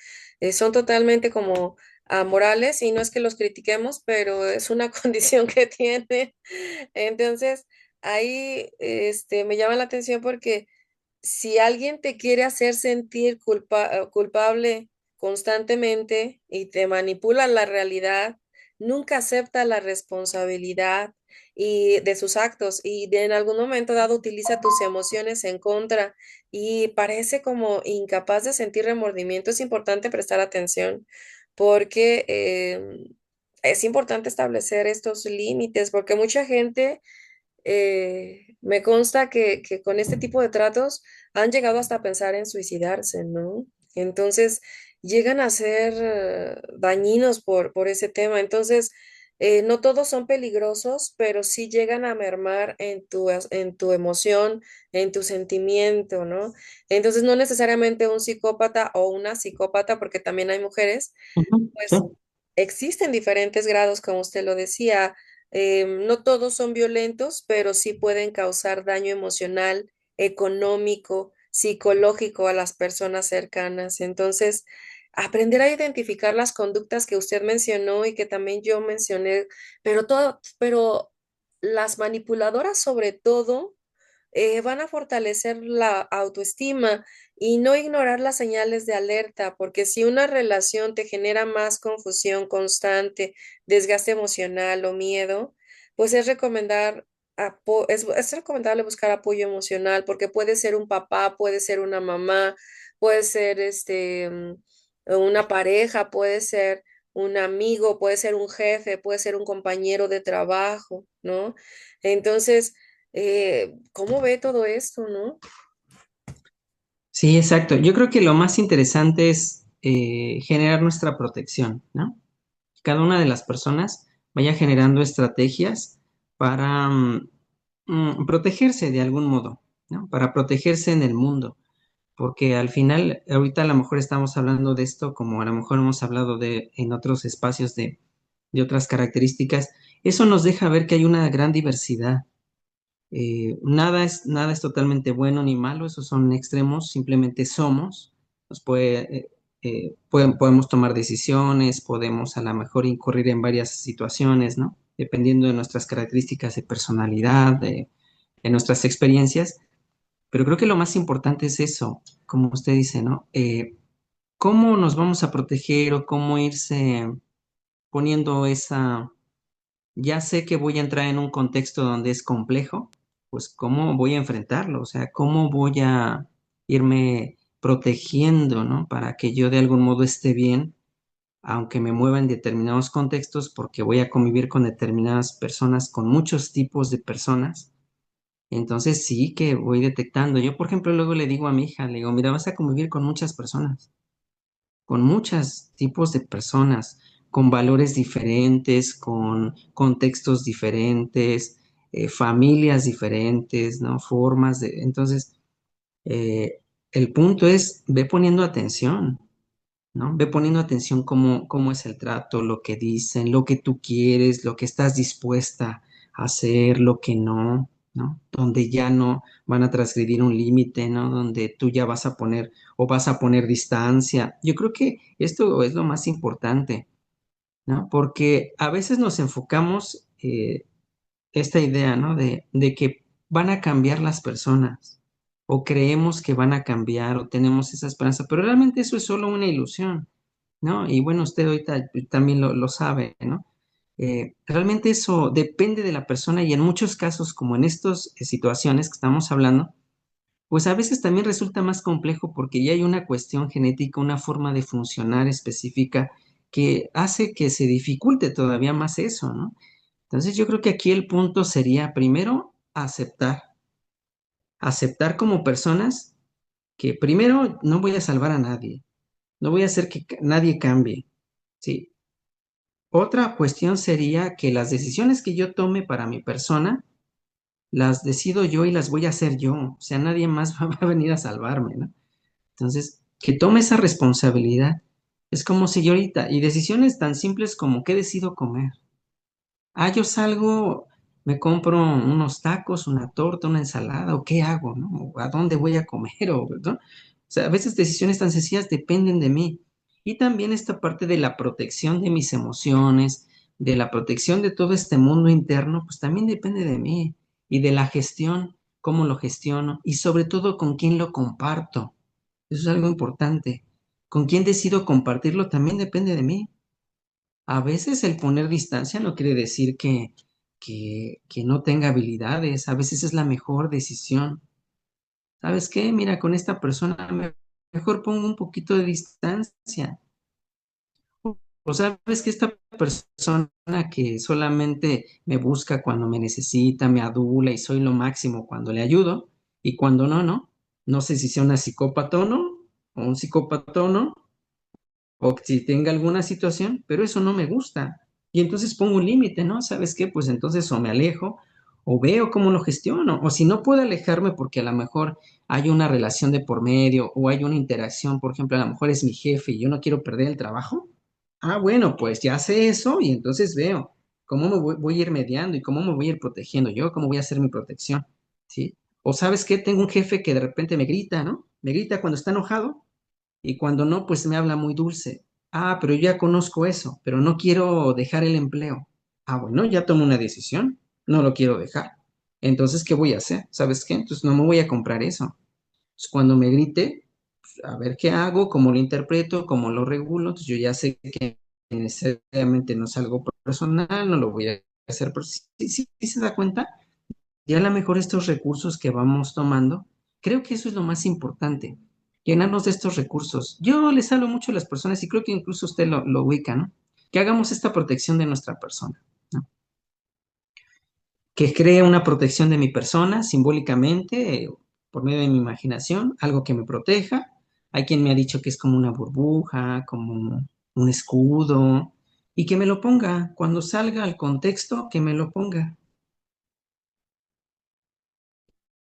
Son totalmente como amorales y no es que los critiquemos, pero es una condición que tienen. Entonces, ahí, me llama la atención porque si alguien te quiere hacer sentir culpable constantemente y te manipula la realidad, nunca acepta la responsabilidad y de sus actos en algún momento dado utiliza tus emociones en contra y parece como incapaz de sentir remordimiento. Es importante prestar atención porque es importante establecer estos límites porque mucha gente me consta que con este tipo de tratos han llegado hasta a pensar en suicidarse, ¿no? Entonces, llegan a ser dañinos por ese tema. Entonces, no todos son peligrosos, pero sí llegan a mermar en tu emoción, en tu sentimiento, ¿no? Entonces, no necesariamente un psicópata o una psicópata, porque también hay mujeres, Ujú, sí. pues existen diferentes grados, como usted lo decía. No todos son violentos, pero sí pueden causar daño emocional, económico, psicológico a las personas cercanas. Entonces, aprender a identificar las conductas que usted mencionó y que también yo mencioné, pero las manipuladoras sobre todo van a fortalecer la autoestima y no ignorar las señales de alerta, porque si una relación te genera más confusión constante, desgaste emocional o miedo, pues es recomendable buscar apoyo emocional, porque puede ser un papá, puede ser una mamá, puede ser una pareja, puede ser un amigo, puede ser un jefe, puede ser un compañero de trabajo, ¿no? Entonces, ¿cómo ve todo esto, no? Sí, exacto. Yo creo que lo más interesante es generar nuestra protección, ¿no? Cada una de las personas vaya generando estrategias para protegerse de algún modo, ¿no? Para protegerse en el mundo, porque al final, ahorita a lo mejor estamos hablando de esto como a lo mejor hemos hablado de en otros espacios de otras características, eso nos deja ver que hay una gran diversidad. Nada es totalmente bueno ni malo, esos son extremos, simplemente somos, nos podemos tomar decisiones, podemos a lo mejor incurrir en varias situaciones, ¿no? Dependiendo de nuestras características de personalidad, de nuestras experiencias, pero creo que lo más importante es eso, como usted dice, ¿no? ¿Cómo nos vamos a proteger o cómo irse poniendo esa ya sé que voy a entrar en un contexto donde es complejo, pues cómo voy a enfrentarlo, o sea, cómo voy a irme protegiendo, ¿no? Para que yo de algún modo esté bien, aunque me mueva en determinados contextos, porque voy a convivir con determinadas personas, con muchos tipos de personas. Entonces sí que voy detectando. Yo, por ejemplo, luego le digo a mi hija, le digo, mira, vas a convivir con muchas personas con muchos tipos de personas, con valores diferentes, con contextos diferentes, familias diferentes, ¿no? Formas de... Entonces, el punto es, ve poniendo atención, ¿no? Ve poniendo atención cómo es el trato, lo que dicen, lo que tú quieres, lo que estás dispuesta a hacer, lo que no, ¿no? Donde ya no van a transgredir un límite, ¿no? Donde tú ya vas a poner o vas a poner distancia. Yo creo que esto es lo más importante, ¿no? Porque a veces nos enfocamos esta idea, ¿no? De que van a cambiar las personas, o creemos que van a cambiar, o tenemos esa esperanza, pero realmente eso es solo una ilusión, ¿no? Y bueno, usted ahorita también lo sabe, ¿no? Realmente eso depende de la persona y en muchos casos, como en estas situaciones que estamos hablando, pues a veces también resulta más complejo porque ya hay una cuestión genética, una forma de funcionar específica que hace que se dificulte todavía más eso, ¿no? Entonces yo creo que aquí el punto sería primero aceptar como personas que primero no voy a salvar a nadie, no voy a hacer que nadie cambie, ¿sí? Otra cuestión sería que las decisiones que yo tome para mi persona, las decido yo y las voy a hacer yo, o sea, nadie más va a venir a salvarme, ¿no? Entonces, que tome esa responsabilidad. Es como si yo ahorita, y decisiones tan simples como qué decido comer. Ah, yo salgo, me compro unos tacos, una torta, una ensalada, o qué hago, ¿no? O a dónde voy a comer, o, ¿no? O sea, a veces decisiones tan sencillas dependen de mí. Y también esta parte de la protección de mis emociones, de la protección de todo este mundo interno, pues también depende de mí. Y de la gestión, cómo lo gestiono, y sobre todo con quién lo comparto. Eso es algo importante. Con quién decido compartirlo también depende de mí. A veces el poner distancia no quiere decir que no tenga habilidades, a veces es la mejor decisión. ¿Sabes qué? Mira, con esta persona mejor pongo un poquito de distancia. O sabes que esta persona que solamente me busca cuando me necesita, me adula y soy lo máximo cuando le ayudo y cuando no, no. No sé si sea una psicópata o no, o un psicópata o no, o que si tenga alguna situación, pero eso no me gusta. Y entonces pongo un límite, ¿no? ¿Sabes qué? Pues entonces o me alejo o veo cómo lo gestiono, o si no puedo alejarme porque a lo mejor hay una relación de por medio o hay una interacción, por ejemplo, a lo mejor es mi jefe y yo no quiero perder el trabajo. Ah, bueno, pues ya sé eso y entonces veo cómo voy a ir mediando y cómo me voy a ir protegiendo yo, cómo voy a hacer mi protección, ¿sí? O sabes qué, tengo un jefe que de repente me grita, ¿no? Me grita cuando está enojado y cuando no, pues me habla muy dulce. Ah, pero yo ya conozco eso, pero no quiero dejar el empleo. Ah, bueno, ya tomo una decisión, no lo quiero dejar. Entonces, ¿qué voy a hacer? ¿Sabes qué? Entonces no me voy a comprar eso. Entonces, cuando me grite, a ver qué hago, cómo lo interpreto, cómo lo regulo. Entonces, yo ya sé que necesariamente no es algo personal, no lo voy a hacer, pero sí se da cuenta, ya a lo mejor estos recursos que vamos tomando, creo que eso es lo más importante, llenarnos de estos recursos. Yo les hablo mucho a las personas y creo que incluso usted lo ubica, ¿no? Que hagamos esta protección de nuestra persona, ¿no? Que cree una protección de mi persona simbólicamente, por medio de mi imaginación, algo que me proteja. Hay quien me ha dicho que es como una burbuja, como un escudo, y que me lo ponga cuando salga al contexto, que me lo ponga.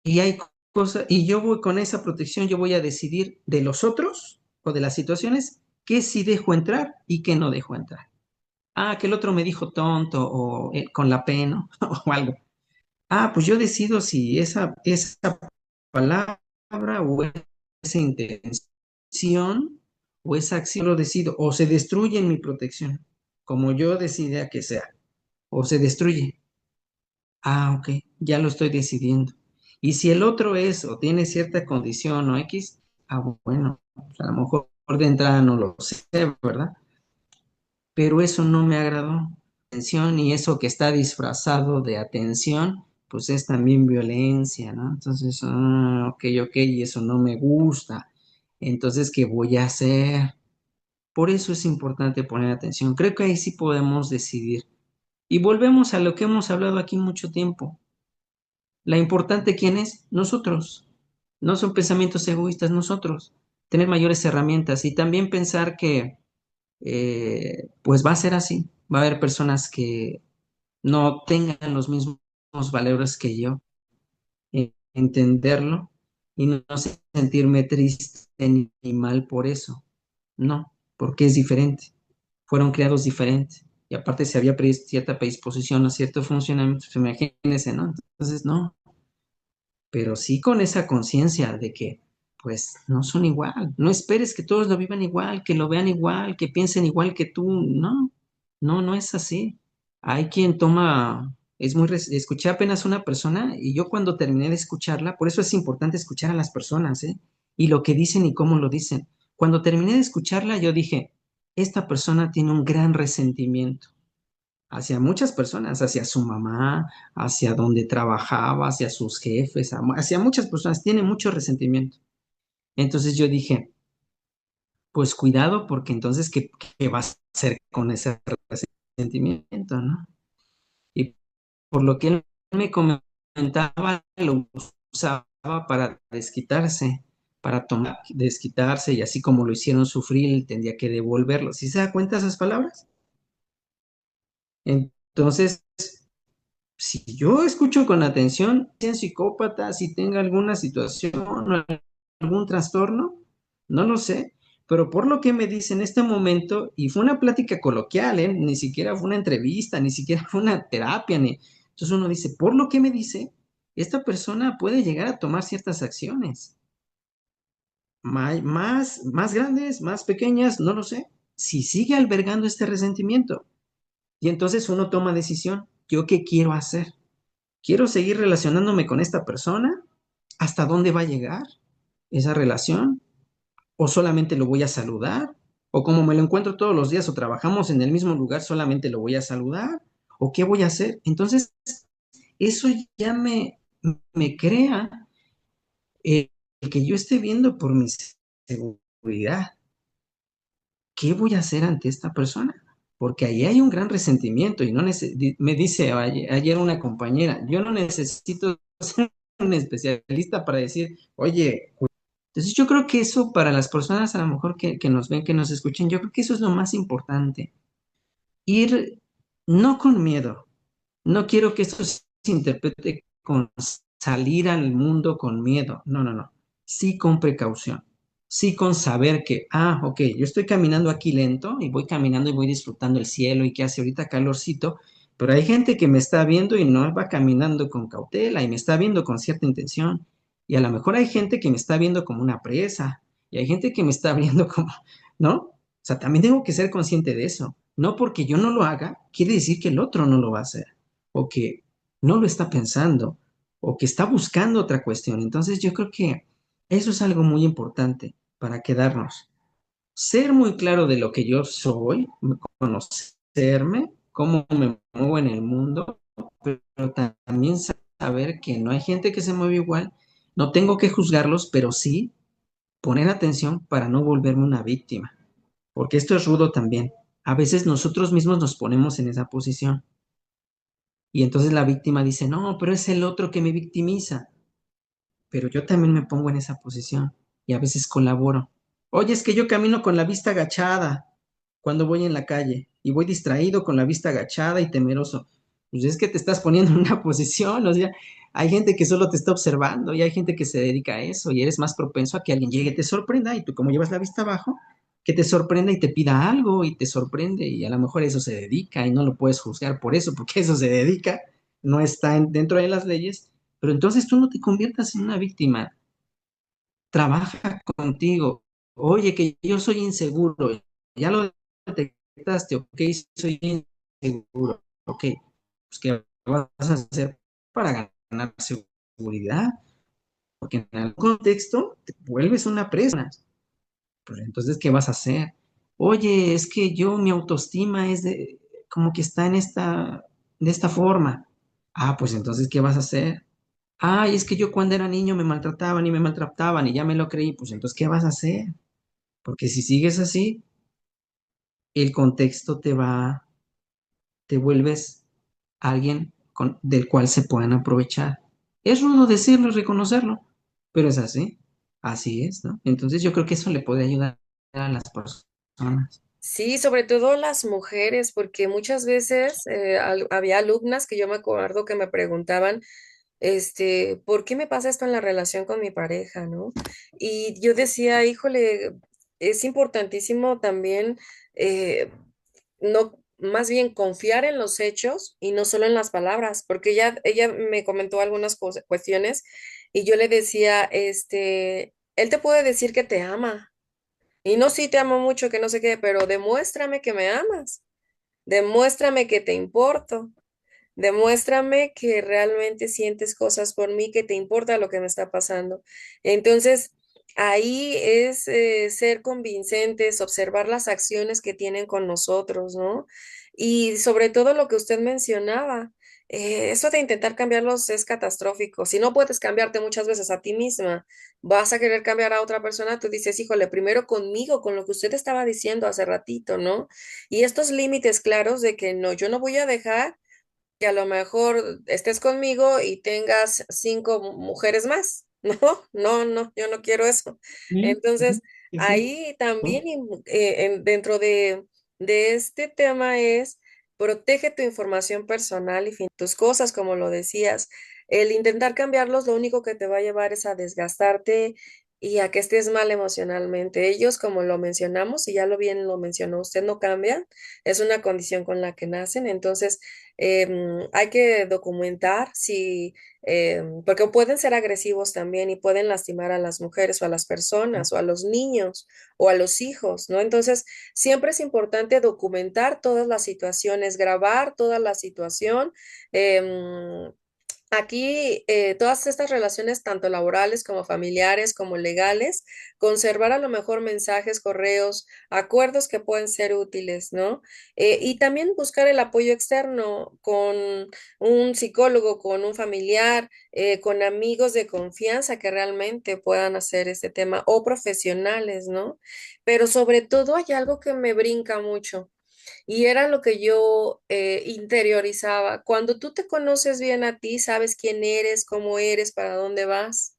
Y hay cosas, y yo voy con esa protección, yo voy a decidir de los otros o de las situaciones qué sí dejo entrar y qué no dejo entrar. Ah, que el otro me dijo tonto o con la pena o algo. Ah, pues yo decido si esa palabra o esa intención o esa acción lo decido o se destruye en mi protección, como yo decida que sea, o se destruye. Ah, ok, ya lo estoy decidiendo. Y si el otro es o tiene cierta condición o X, ah, bueno, pues a lo mejor de entrada no lo sé, ¿verdad? Pero eso no me agradó. Atención y eso que está disfrazado de atención, pues es también violencia, ¿no? Entonces, ok, y eso no me gusta. Entonces, ¿qué voy a hacer? Por eso es importante poner atención. Creo que ahí sí podemos decidir. Y volvemos a lo que hemos hablado aquí mucho tiempo. La importante, ¿quién es? Nosotros. No son pensamientos egoístas, nosotros. Tener mayores herramientas y también pensar que, pues va a ser así. Va a haber personas que no tengan los mismos valores que yo. Entenderlo y no sentirme triste ni mal por eso. No, porque es diferente. Fueron creados diferentes. Y aparte, si había cierta predisposición o cierto funcionamiento, pues imagínense, ¿no? Entonces, no, pero sí con esa conciencia de que, pues, no son igual. No esperes que todos lo vivan igual, que lo vean igual, que piensen igual que tú. No, no es así. Hay quien toma Escuché apenas una persona y yo cuando terminé de escucharla, por eso es importante escuchar a las personas, ¿eh? Y lo que dicen y cómo lo dicen. Cuando terminé de escucharla, yo dije, esta persona tiene un gran resentimiento hacia muchas personas, hacia su mamá, hacia donde trabajaba, hacia sus jefes, hacia muchas personas, tiene mucho resentimiento. Entonces yo dije, pues cuidado, porque entonces, ¿qué va a hacer con ese resentimiento, no? Y por lo que él me comentaba, lo usaba para desquitarse, para tomar, desquitarse, y así como lo hicieron sufrir, él tendría que devolverlo. ¿Sí se da cuenta esas palabras? Entonces, si yo escucho con atención, si es psicópata, si tenga alguna situación o algún trastorno, no lo sé, pero por lo que me dice en este momento, y fue una plática coloquial, ¿eh? Ni siquiera fue una entrevista, ni siquiera fue una terapia, ni... Entonces uno dice, por lo que me dice, esta persona puede llegar a tomar ciertas acciones, más grandes, más pequeñas, no lo sé, si sigue albergando este resentimiento. Y entonces uno toma decisión, ¿yo qué quiero hacer? ¿Quiero seguir relacionándome con esta persona? ¿Hasta dónde va a llegar esa relación? ¿O solamente lo voy a saludar? ¿O como me lo encuentro todos los días o trabajamos en el mismo lugar, solamente lo voy a saludar? ¿O qué voy a hacer? Entonces, eso ya me crea el que yo esté viendo por mi seguridad. ¿Qué voy a hacer ante esta persona? Porque ahí hay un gran resentimiento y me dice ayer una compañera, yo no necesito ser un especialista para decir, oye, entonces yo creo que eso para las personas a lo mejor que nos ven, que nos escuchen, yo creo que eso es lo más importante. Ir no con miedo. No quiero que esto se interprete con salir al mundo con miedo. No, no, no. Sí con precaución. Sí con saber que, ok, yo estoy caminando aquí lento y voy caminando y voy disfrutando el cielo y que hace ahorita calorcito, pero hay gente que me está viendo y no va caminando con cautela y me está viendo con cierta intención. Y a lo mejor hay gente que me está viendo como una presa y hay gente que me está viendo como, ¿no? O sea, también tengo que ser consciente de eso. No porque yo no lo haga, quiere decir que el otro no lo va a hacer o que no lo está pensando o que está buscando otra cuestión. Entonces yo creo que eso es algo muy importante para quedarnos. Ser muy claro de lo que yo soy, conocerme, cómo me muevo en el mundo, pero también saber que no hay gente que se mueve igual. No tengo que juzgarlos, pero sí poner atención para no volverme una víctima, porque esto es rudo también. A veces nosotros mismos nos ponemos en esa posición. Y entonces la víctima dice, no, pero es el otro que me victimiza. Pero yo también me pongo en esa posición y a veces colaboro. Oye, es que yo camino con la vista agachada cuando voy en la calle y voy distraído con la vista agachada y temeroso. Pues es que te estás poniendo en una posición, o sea, hay gente que solo te está observando y hay gente que se dedica a eso y eres más propenso a que alguien llegue y te sorprenda y tú como llevas la vista abajo, que te sorprenda y te pida algo y te sorprende y a lo mejor eso se dedica y no lo puedes juzgar por eso, porque eso se dedica, no está dentro de las leyes, pero entonces tú no te conviertas en una víctima, trabaja contigo. Oye, que yo soy inseguro, ya lo detectaste, ok, soy inseguro, ok, pues ¿qué vas a hacer para ganar seguridad? Porque en algún contexto te vuelves una presa. Pues entonces, ¿qué vas a hacer? Oye, es que yo, mi autoestima es de, como que está de esta forma. Pues entonces, ¿qué vas a hacer? Ay, es que yo cuando era niño me maltrataban y ya me lo creí. Pues entonces, ¿qué vas a hacer? Porque si sigues así, el contexto te vuelves alguien del cual se pueden aprovechar. Es rudo decirlo y reconocerlo, pero es así. Así es, ¿no? Entonces yo creo que eso le puede ayudar a las personas. Sí, sobre todo las mujeres, porque muchas veces había alumnas que yo me acuerdo que me preguntaban, ¿por qué me pasa esto en la relación con mi pareja, no? Y yo decía, híjole, es importantísimo también, no, más bien confiar en los hechos y no solo en las palabras, porque ella me comentó algunas cuestiones y yo le decía, él te puede decir que te ama. Y no, sí te amo mucho, que no sé qué, pero demuéstrame que me amas, demuéstrame que te importo. Demuéstrame que realmente sientes cosas por mí, que te importa lo que me está pasando. Entonces, ahí es ser convincentes, observar las acciones que tienen con nosotros, ¿no? Y sobre todo lo que usted mencionaba, eso de intentar cambiarlos es catastrófico. Si no puedes cambiarte muchas veces a ti misma, vas a querer cambiar a otra persona, tú dices, híjole, primero conmigo, con lo que usted estaba diciendo hace ratito, ¿no? Y estos límites claros de que no, yo no voy a dejar que a lo mejor estés conmigo y tengas 5 mujeres más. No, no, no, yo no quiero eso. Sí, Entonces, ujú, sí, sí, ahí también sí, dentro de este tema es protege tu información personal y tus cosas, como lo decías. El intentar cambiarlos, lo único que te va a llevar es a desgastarte y a que estés mal emocionalmente. Ellos, como lo mencionamos, y ya lo bien lo mencionó usted, no cambian, es una condición con la que nacen. Entonces, hay que documentar si, porque pueden ser agresivos también y pueden lastimar a las mujeres o a las personas o a los niños o a los hijos, ¿no? Entonces, siempre es importante documentar todas las situaciones, grabar toda la situación. em, Aquí, todas estas relaciones, tanto laborales como familiares, como legales, conservar a lo mejor mensajes, correos, acuerdos que pueden ser útiles, ¿no? Y también buscar el apoyo externo con un psicólogo, con un familiar, con amigos de confianza que realmente puedan hacer este tema o profesionales, ¿no? Pero sobre todo hay algo que me brinca mucho. Y era lo que yo interiorizaba. Cuando tú te conoces bien a ti, sabes quién eres, cómo eres, para dónde vas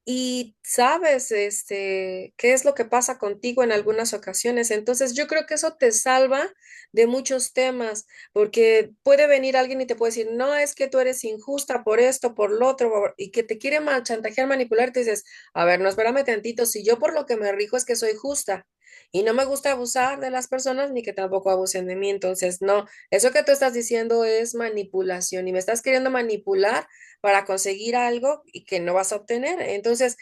y sabes qué es lo que pasa contigo en algunas ocasiones. Entonces, yo creo que eso te salva de muchos temas, porque puede venir alguien y te puede decir, no, es que tú eres injusta por esto, por lo otro, y que te quiere chantajear, manipular, y te dices, a ver, no, espérame tantito, si yo por lo que me rijo es que soy justa. Y no me gusta abusar de las personas ni que tampoco abusen de mí. Entonces, no, eso que tú estás diciendo es manipulación y me estás queriendo manipular para conseguir algo y que no vas a obtener. Entonces,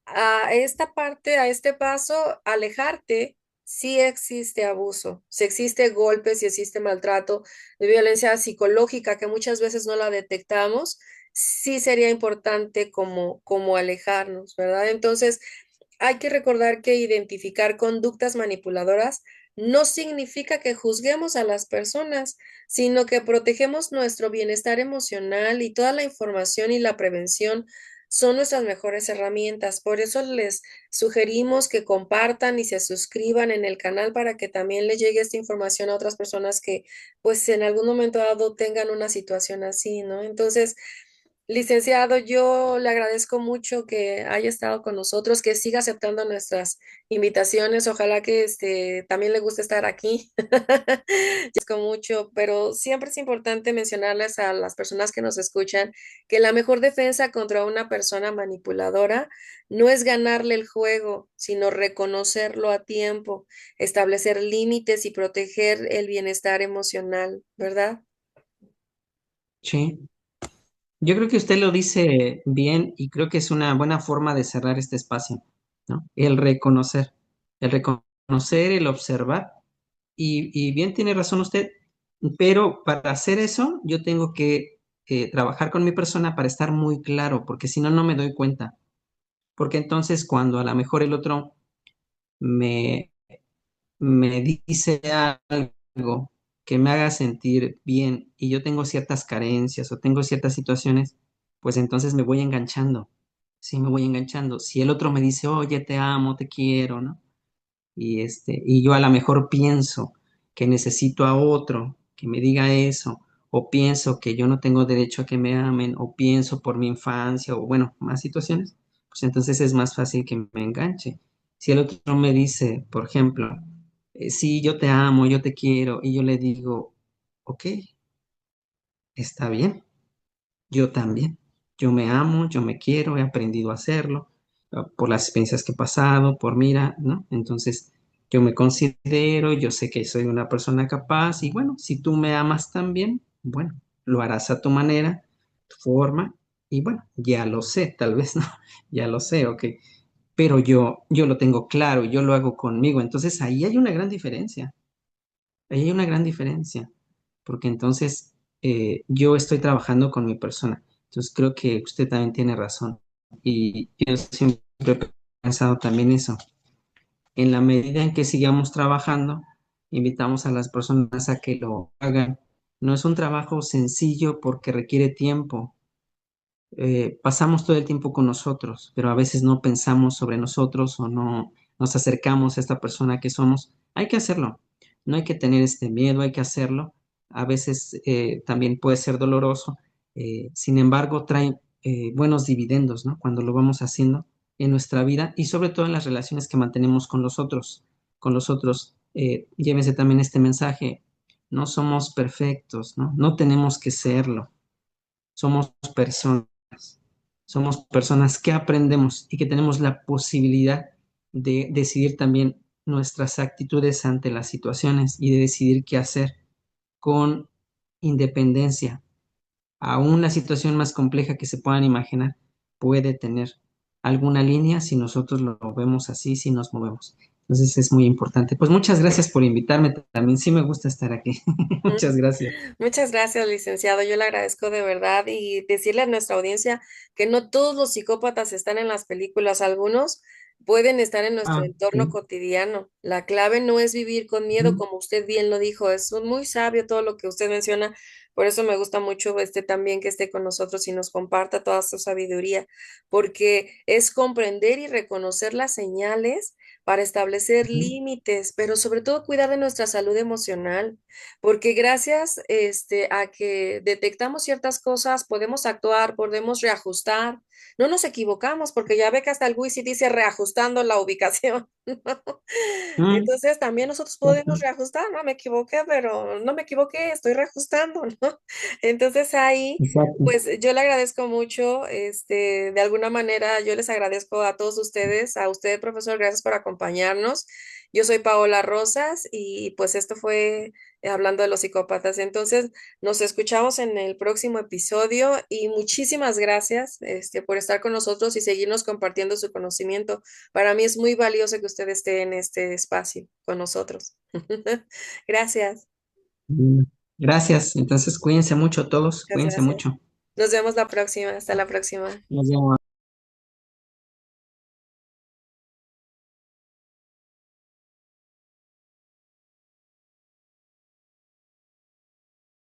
a esta parte, a este paso, alejarte, si existe abuso, si existe golpe, si existe maltrato, de violencia psicológica que muchas veces no la detectamos, sí sería importante como alejarnos, ¿verdad? Entonces, hay que recordar que identificar conductas manipuladoras no significa que juzguemos a las personas, sino que protegemos nuestro bienestar emocional y toda la información y la prevención son nuestras mejores herramientas. Por eso les sugerimos que compartan y se suscriban en el canal para que también les llegue esta información a otras personas que pues en algún momento dado tengan una situación así, ¿no? Entonces, licenciado, yo le agradezco mucho que haya estado con nosotros, que siga aceptando nuestras invitaciones. Ojalá que también le guste estar aquí. Agradezco mucho, pero siempre es importante mencionarles a las personas que nos escuchan que la mejor defensa contra una persona manipuladora no es ganarle el juego, sino reconocerlo a tiempo, establecer límites y proteger el bienestar emocional, ¿verdad? sí. Yo creo que usted lo dice bien y creo que es una buena forma de cerrar este espacio, ¿no? El reconocer, el observar. Y bien tiene razón usted, pero para hacer eso yo tengo que trabajar con mi persona para estar muy claro, porque si no, no me doy cuenta. Porque entonces cuando a lo mejor el otro me, me dice algo que me haga sentir bien y yo tengo ciertas carencias o tengo ciertas situaciones, pues entonces me voy enganchando. Sí, me voy enganchando. Si el otro me dice, oye, te amo, te quiero, ¿no? Y yo a lo mejor pienso que necesito a otro que me diga eso, o pienso que yo no tengo derecho a que me amen, o pienso por mi infancia, o bueno, más situaciones, pues entonces es más fácil que me enganche. Si el otro me dice, por ejemplo, sí, yo te amo, yo te quiero, y yo le digo, ok, está bien, yo también. Yo me amo, yo me quiero, he aprendido a hacerlo por las experiencias que he pasado, por mira, ¿no? Entonces, yo me considero, yo sé que soy una persona capaz y bueno, si tú me amas también, bueno, lo harás a tu manera, tu forma y bueno, ya lo sé, tal vez no, ya lo sé, ok, pero yo lo tengo claro, yo lo hago conmigo, entonces ahí hay una gran diferencia, ahí hay una gran diferencia, porque entonces yo estoy trabajando con mi persona. Entonces creo que usted también tiene razón. Y yo siempre he pensado también eso. En la medida en que sigamos trabajando, invitamos a las personas a que lo hagan. No es un trabajo sencillo porque requiere tiempo. Pasamos todo el tiempo con nosotros, pero a veces no pensamos sobre nosotros o no nos acercamos a esta persona que somos. Hay que hacerlo. No hay que tener este miedo, hay que hacerlo. A veces también puede ser doloroso. Sin embargo, trae buenos dividendos, ¿no? Cuando lo vamos haciendo en nuestra vida y sobre todo en las relaciones que mantenemos con los otros. Con los otros, llévense también este mensaje. No somos perfectos, ¿no? No tenemos que serlo. Somos personas. Somos personas que aprendemos y que tenemos la posibilidad de decidir también nuestras actitudes ante las situaciones y de decidir qué hacer con independencia. Aún la situación más compleja que se puedan imaginar puede tener alguna línea si nosotros lo vemos así, si nos movemos. Entonces es muy importante. Pues muchas gracias por invitarme. También sí me gusta estar aquí. Muchas gracias. Muchas gracias, licenciado. Yo le agradezco de verdad y decirle a nuestra audiencia que no todos los psicópatas están en las películas, algunos pueden estar en nuestro Ah, entorno sí. cotidiano. La clave no es vivir con miedo, Ujú. como usted bien lo dijo. Es muy sabio todo lo que usted menciona. Por eso me gusta mucho también que esté con nosotros y nos comparta toda su sabiduría, porque es comprender y reconocer las señales para establecer Ujú. límites, pero sobre todo cuidar de nuestra salud emocional. Porque gracias, a que detectamos ciertas cosas, podemos actuar, podemos reajustar. No nos equivocamos, porque ya ve que hasta el Wisi dice reajustando la ubicación, ¿no? Mm, Entonces también nosotros podemos exacto. reajustar, no me equivoqué, pero no me equivoqué, estoy reajustando, ¿no? Entonces ahí, Exacto. pues yo le agradezco mucho, de alguna manera yo les agradezco a todos ustedes, a usted, profesor, gracias por acompañarnos. Yo soy Paola Rosas y pues esto fue hablando de los psicópatas. Entonces, nos escuchamos en el próximo episodio y muchísimas gracias, por estar con nosotros y seguirnos compartiendo su conocimiento. Para mí es muy valioso que usted esté en este espacio con nosotros. Gracias. Mm, gracias. Entonces, cuídense mucho todos, Muchas cuídense gracias. mucho. Nos vemos la próxima. Hasta la próxima. Nos vemos.